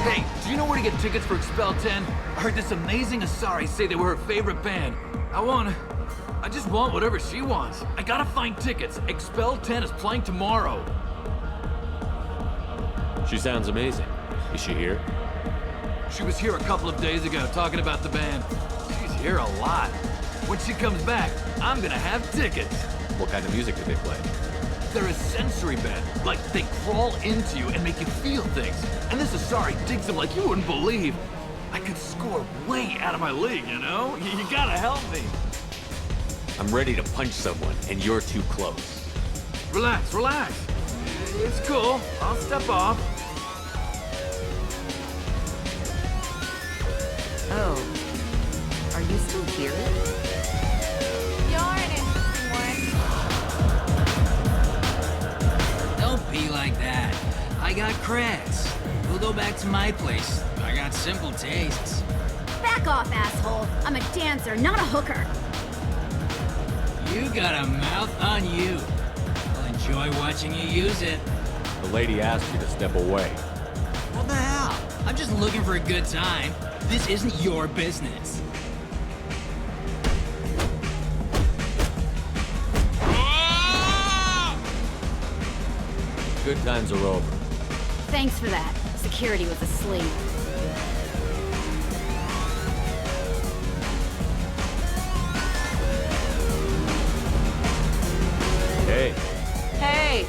Hey, do you know where to get tickets for Expel 10? I heard this amazing Asari say they were her favorite band. I just want whatever she wants. I gotta find tickets. Expel 10 is playing tomorrow. She sounds amazing. Is she here? She was here a couple of days ago talking about the band. She's here a lot. When she comes back, I'm gonna have tickets. What kind of music do they play? They're a sensory band. Like, they crawl into you and make you feel things. And this Asari digs them like you wouldn't believe. I could score way out of my league, you know? You gotta help me. I'm ready to punch someone, and you're too close. Relax, relax. It's cool. I'll step off. Oh. Are you still here? You're an interesting one. Don't be like that. I got creds. We'll go back to my place. I got simple tastes. Back off, asshole. I'm a dancer, not a hooker. You got a mouth on you. I'll enjoy watching you use it. The lady asked you to step away. What the hell? I'm just looking for a good time. This isn't your business. Good times are over. Thanks for that. Security was asleep. Hey, Hey!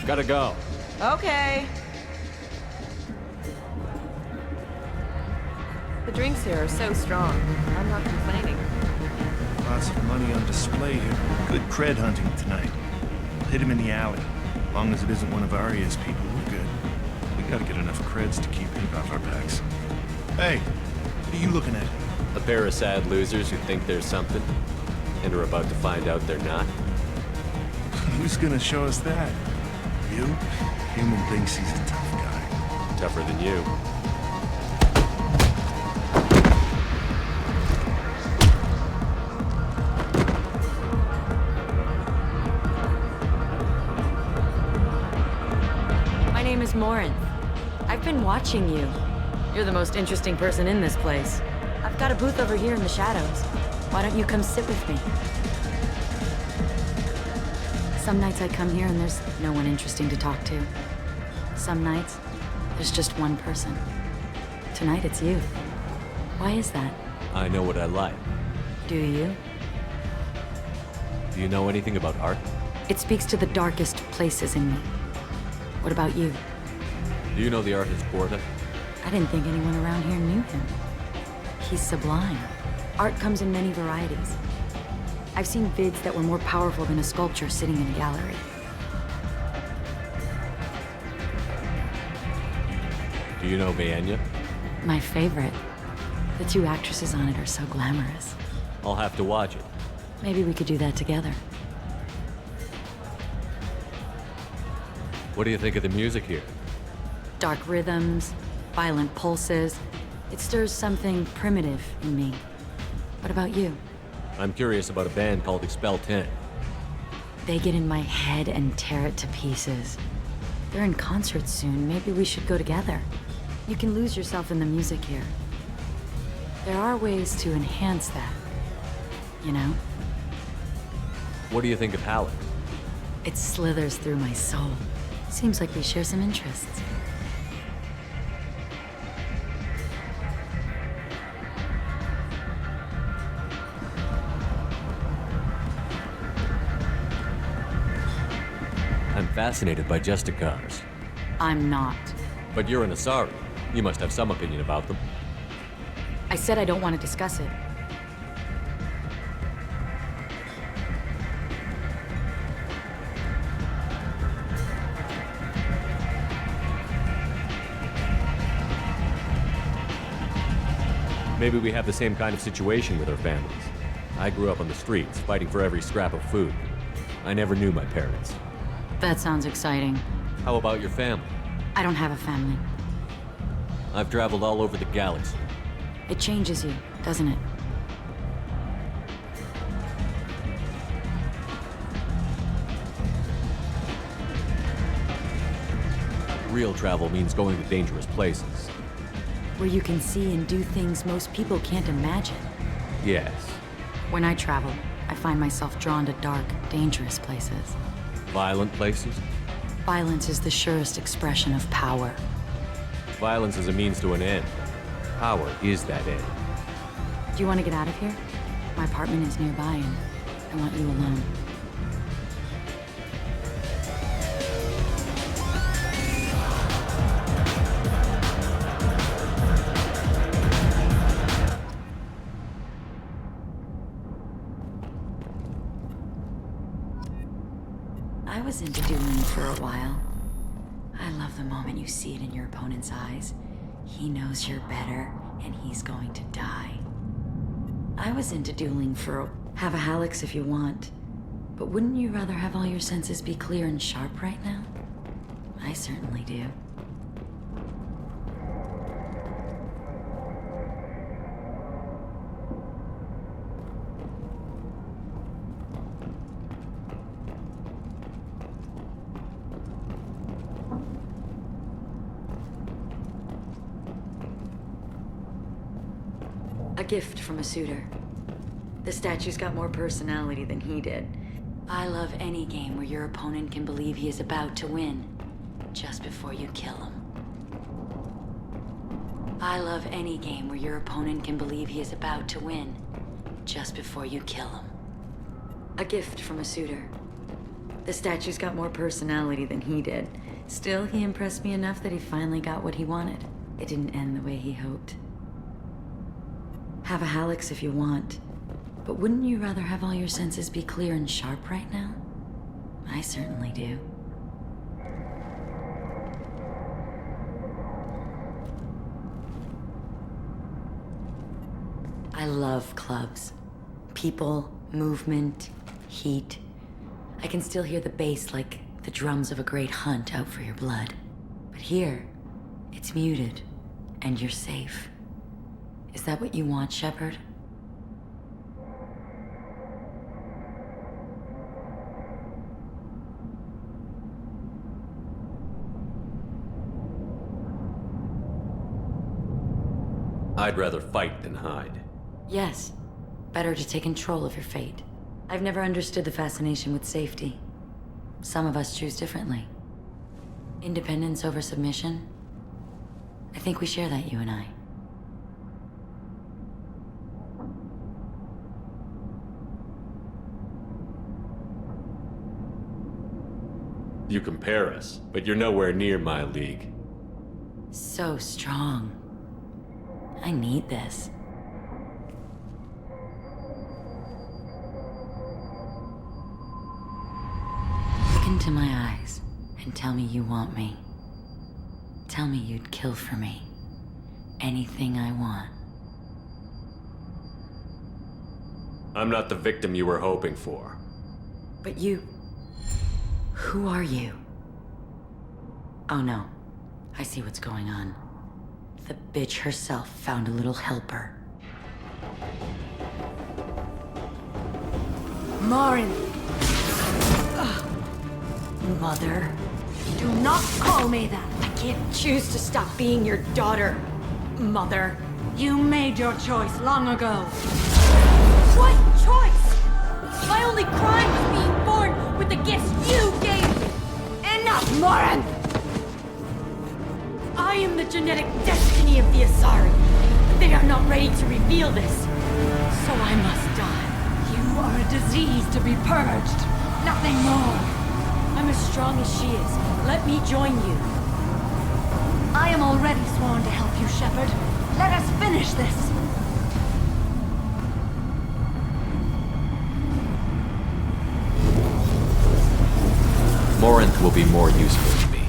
gotta go. Okay. The drinks here are so strong. I'm not complaining. Lots of money on display here. Good cred hunting tonight. We'll hit him in the alley. As long as it isn't one of Arya's people, we're good. We gotta get enough creds to keep him off our backs. Hey, what are you looking at? A pair of sad losers who think there's something, and are about to find out they're not. Who's gonna show us that? You? Human thinks he's a tough guy. Tougher than you. Miss Morin. I've been watching you. You're the most interesting person in this place. I've got a booth over here in the shadows. Why don't you come sit with me? Some nights I come here and there's no one interesting to talk to. Some nights, there's just one person. Tonight it's you. Why is that? I know what I like. Do you? Do you know anything about art? It speaks to the darkest places in me. What about you? Do you know the artist Porta? I didn't think anyone around here knew him. He's sublime. Art comes in many varieties. I've seen vids that were more powerful than a sculpture sitting in a gallery. Do you know Vienna? My favorite. The two actresses on it are so glamorous. I'll have to watch it. Maybe we could do that together. What do you think of the music here? Dark rhythms, violent pulses. It stirs something primitive in me. What about you? I'm curious about a band called Expel 10. They get in my head and tear it to pieces. They're in concert soon. Maybe we should go together. You can lose yourself in the music here. There are ways to enhance that, you know? What do you think of Halleck? It slithers through my soul. Seems like we share some interests. I'm fascinated by Justicars. I'm not. But you're an Asari. You must have some opinion about them. I said I don't want to discuss it. Maybe we have the same kind of situation with our families. I grew up on the streets, fighting for every scrap of food. I never knew my parents. That sounds exciting. How about your family? I don't have a family. I've traveled all over the galaxy. It changes you, doesn't it? Real travel means going to dangerous places. Where you can see and do things most people can't imagine. Yes. When I travel, I find myself drawn to dark, dangerous places. Violent places? Violence is the surest expression of power. Violence is a means to an end. Power is that end. Do you want to get out of here? My apartment is nearby and I want you alone. I was into dueling for a while. I love the moment you see it in your opponent's eyes. He knows you're better, and he's going to die. I was into dueling for have a Hallex if you want. But wouldn't you rather have all your senses be clear and sharp right now? I certainly do. A gift from a suitor. The statue's got more personality than he did. I love any game where your opponent can believe he is about to win, just before you kill him. I love any game where your opponent can believe he is about to win, just before you kill him. A gift from a suitor. The statue's got more personality than he did. Still, he impressed me enough that he finally got what he wanted. It didn't end the way he hoped. Have a Hallex if you want. But wouldn't you rather have all your senses be clear and sharp right now? I certainly do. I love clubs. People, movement, heat. I can still hear the bass like the drums of a great hunt out for your blood. But here, it's muted, and you're safe. Is that what you want, Shepard? I'd rather fight than hide. Yes. Better to take control of your fate. I've never understood the fascination with safety. Some of us choose differently. Independence over submission? I think we share that, you and I. You compare us, but you're nowhere near my league. So strong. I need this. Look into my eyes and tell me you want me. Tell me you'd kill for me. Anything I want. I'm not the victim you were hoping for. But you... Who are you? Oh no. I see what's going on. The bitch herself found a little helper. Marin! Mother. Do not call me that! I can't choose to stop being your daughter. Mother, you made your choice long ago. What choice? My only crime was being born with the gifts you gave me! Enough, Marin! I am the genetic destiny of the Asari. They are not ready to reveal this. So I must die. You are a disease to be purged. Nothing more. I'm as strong as she is. Let me join you. I am already sworn to help you, Shepard. Let us finish this. Morinth will be more useful to me.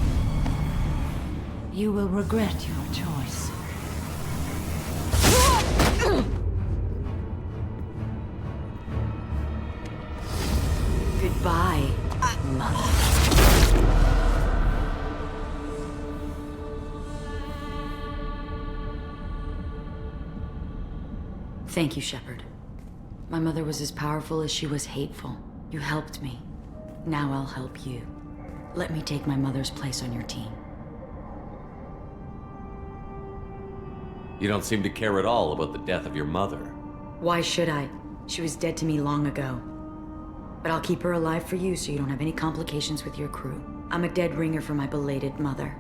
You will regret your choice. Goodbye, Mother. Thank you, Shepard. My mother was as powerful as she was hateful. You helped me. Now I'll help you. Let me take my mother's place on your team. You don't seem to care at all about the death of your mother. Why should I? She was dead to me long ago. But I'll keep her alive for you so you don't have any complications with your crew. I'm a dead ringer for my belated mother.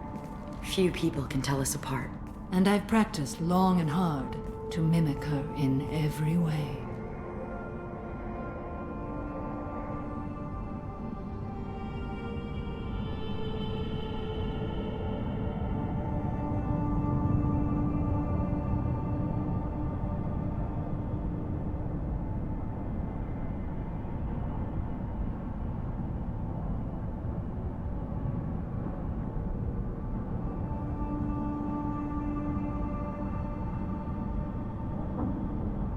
Few people can tell us apart. And I've practiced long and hard to mimic her in every way.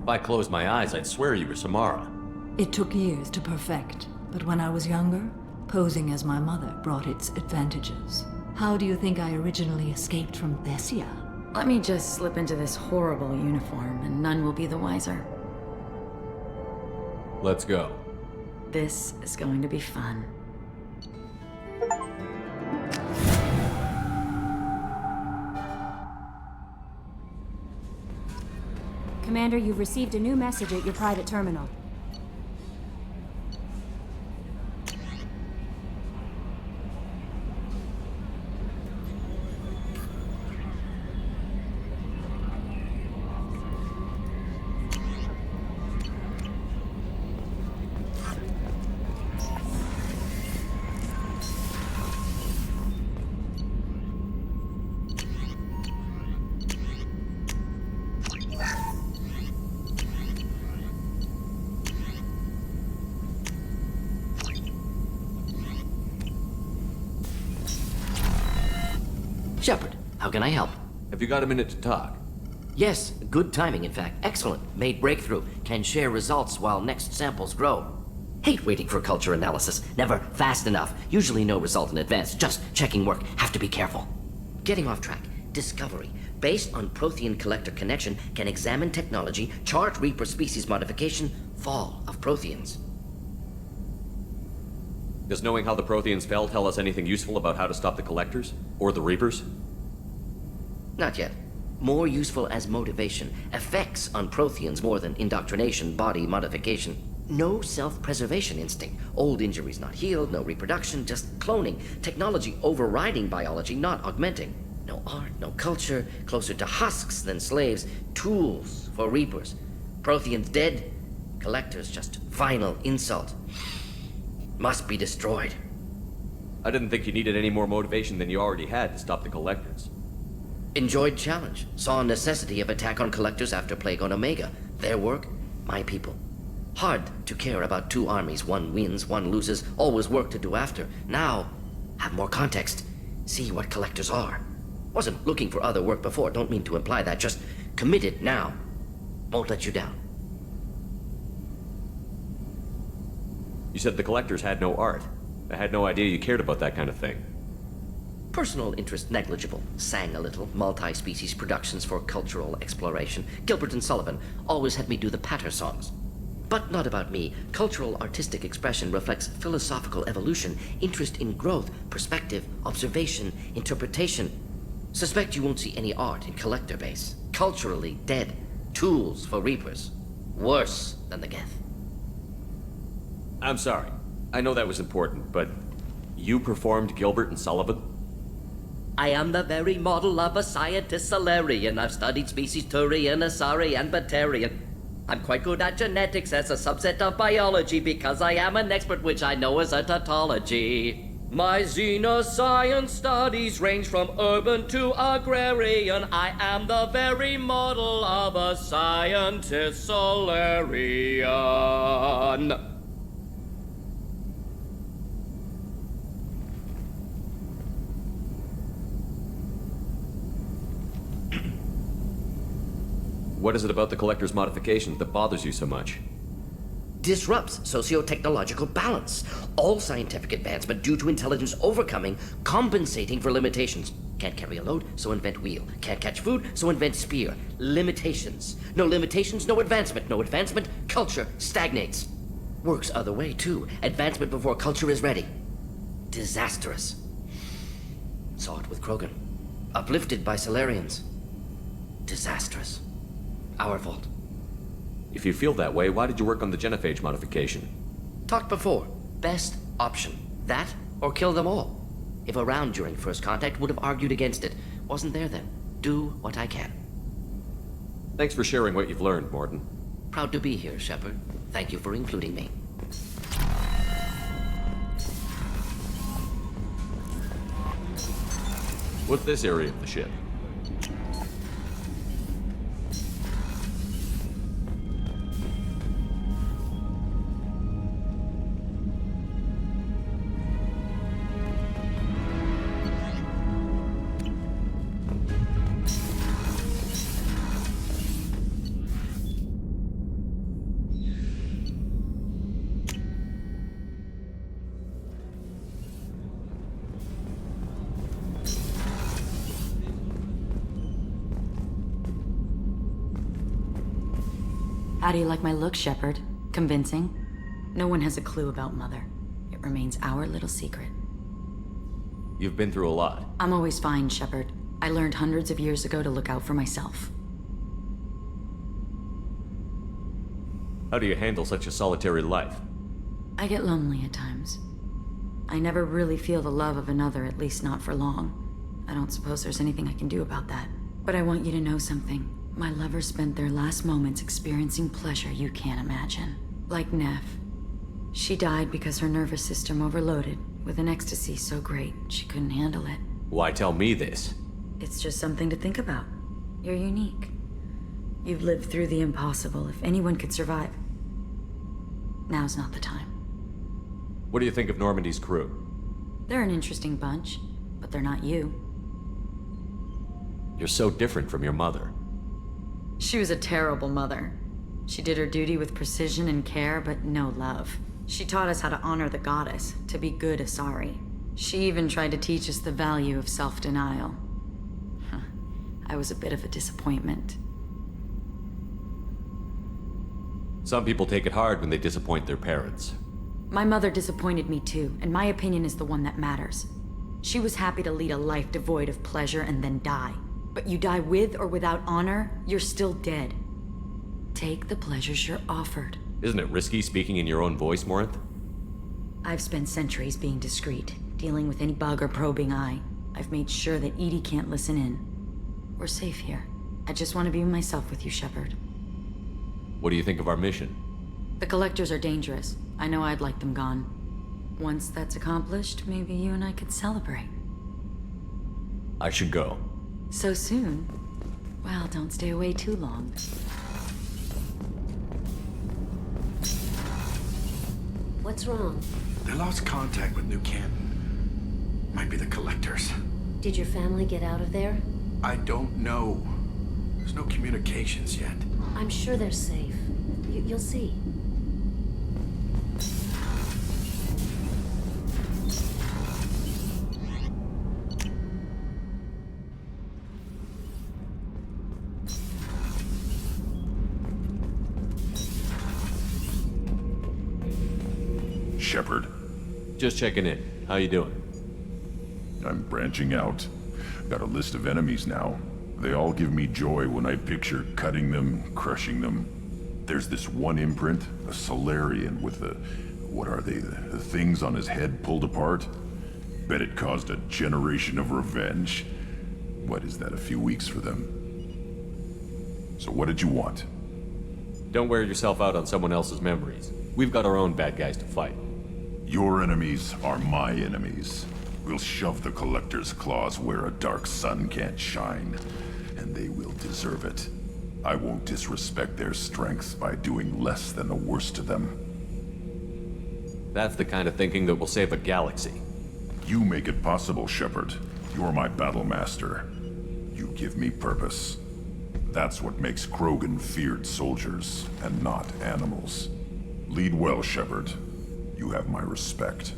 If I closed my eyes, I'd swear you were Samara. It took years to perfect, but when I was younger, posing as my mother brought its advantages. How do you think I originally escaped from Thessia? Let me just slip into this horrible uniform and none will be the wiser. Let's go. This is going to be fun. Commander, you've received a new message at your private terminal. Shepard, how can I help? Have you got a minute to talk? Yes, good timing, in fact. Excellent. Made breakthrough. Can share results while next samples grow. Hate waiting for culture analysis. Never fast enough. Usually no result in advance. Just checking work. Have to be careful. Getting off track. Discovery. Based on Prothean collector connection, can examine technology, chart Reaper species modification, fall of Protheans. Does knowing how the Protheans fell tell us anything useful about how to stop the Collectors? Or the Reapers? Not yet. more useful as motivation, effects on Protheans more than indoctrination, body modification. No self-preservation instinct. Old injuries not healed, no reproduction, just cloning. Technology overriding biology, not augmenting. No art, no culture, closer to husks than slaves. Tools for reapers. Protheans dead, collectors just final insult. Must be destroyed. I didn't think you needed any more motivation than you already had to stop the collectors. Enjoyed challenge. Saw necessity of attack on collectors after Plague on Omega. Their work, my people. Hard to care about two armies. One wins, one loses. Always work to do after. Now, have more context. See what collectors are. Wasn't looking for other work before. Don't mean to imply that. Just committed now. Won't let you down. You said the collectors had no art. I had no idea you cared about that kind of thing. Personal interest negligible. Sang a little. Multi-species productions for cultural exploration. Gilbert and Sullivan always had me do the patter songs. But not about me. Cultural artistic expression reflects philosophical evolution, interest in growth, perspective, observation, interpretation. Suspect you won't see any art in collector base. Culturally dead. Tools for reapers. Worse than the Geth. I'm sorry. I know that was important, but you performed Gilbert and Sullivan? I am the very model of a scientist Solarian. I've studied species Turian, Asari, and Batarian. I'm quite good at genetics as a subset of biology because I am an expert, which I know is a tautology. My xenoscience studies range from urban to agrarian. I am the very model of a scientist Solarian. What is it about the collector's modifications that bothers you so much? Disrupts socio-technological balance. All scientific advancement due to intelligence overcoming, compensating for limitations. Can't carry a load, so invent wheel. Can't catch food, so invent spear. Limitations. No limitations, no advancement. No advancement, culture stagnates. Works other way, too. Advancement before culture is ready. Disastrous. Saw it with Krogan. Uplifted by Solarians. Disastrous. Our fault. If you feel that way, why did you work on the genophage modification? Talked before. Best option. That or kill them all. If around during first contact, would have argued against it. Wasn't there then. Do what I can. Thanks for sharing what you've learned, Morton. Proud to be here, Shepard. Thank you for including me. What's this area of the ship? How do you like my look, Shepard? Convincing? No one has a clue about Mother. It remains our little secret. You've been through a lot. I'm always fine, Shepard. I learned hundreds of years ago to look out for myself. How do you handle such a solitary life? I get lonely at times. I never really feel the love of another, at least not for long. I don't suppose there's anything I can do about that. But I want you to know something. My lovers spent their last moments experiencing pleasure you can't imagine. Like Neff. She died because her nervous system overloaded with an ecstasy so great she couldn't handle it. Why tell me this? It's just something to think about. You're unique. You've lived through the impossible. If anyone could survive, now's not the time. What do you think of Normandy's crew? They're an interesting bunch, but they're not you. You're so different from your mother. She was a terrible mother. She did her duty with precision and care, but no love. She taught us how to honor the goddess, to be good Asari. She even tried to teach us the value of self-denial. I was a bit of a disappointment. Some people take it hard when they disappoint their parents. My mother disappointed me too, and my opinion is the one that matters. She was happy to lead a life devoid of pleasure and then die. But you die with or without honor, you're still dead. Take the pleasures you're offered. Isn't it risky speaking in your own voice, Morinth? I've spent centuries being discreet, dealing with any bug or probing eye. I've made sure that Edie can't listen in. We're safe here. I just want to be myself with you, Shepard. What do you think of our mission? The Collectors are dangerous. I know I'd like them gone. Once that's accomplished, maybe you and I could celebrate. I should go. So soon? Well, don't stay away too long. What's wrong? They lost contact with New Canton. Might be the Collectors. Did your family get out of there? I don't know. There's no communications yet. I'm sure they're safe. You'll see. Shepard. Just checking in. How you doing? I'm branching out. Got a list of enemies now. They all give me joy when I picture cutting them, crushing them. There's this one imprint, a Solarian with the... what are they? The things on his head pulled apart? Bet it caused a generation of revenge. What is that, a few weeks for them? So what did you want? Don't wear yourself out on someone else's memories. We've got our own bad guys to fight. Your enemies are my enemies. We'll shove the Collector's claws where a dark sun can't shine, and they will deserve it. I won't disrespect their strengths by doing less than the worst to them. That's the kind of thinking that will save a galaxy. You make it possible, Shepard. You're my battle master. You give me purpose. That's what makes Krogan feared soldiers, and not animals. Lead well, Shepard. You have my respect.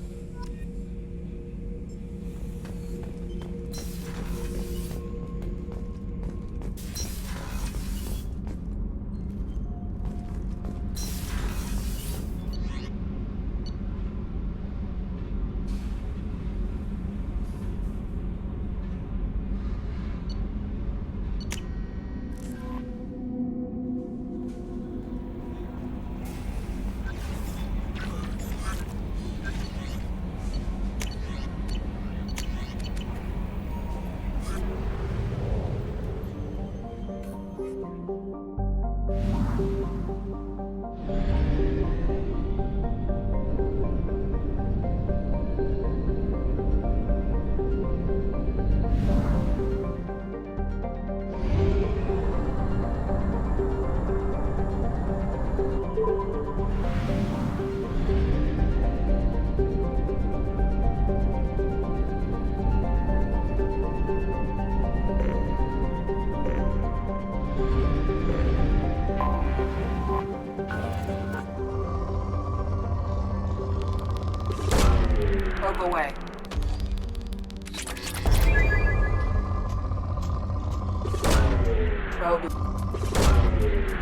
Probe away.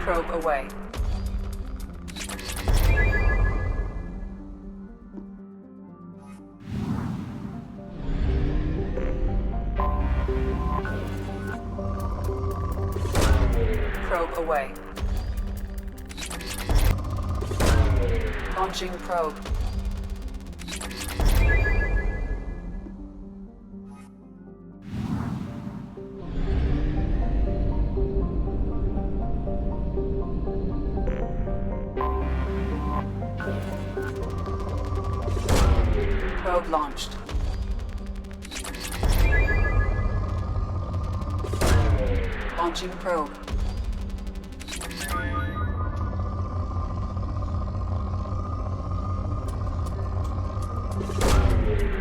Probe away. Probe away. Launching probe. Probe launched. Launching probe.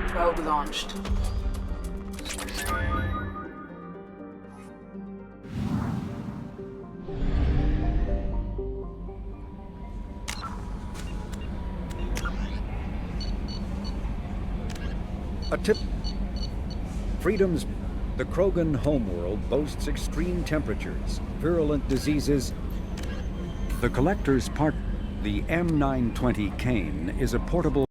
Probe launched. A tip. Freedom's... The Krogan homeworld boasts extreme temperatures, virulent diseases. The Collector's part... The M920 Kane is a portable...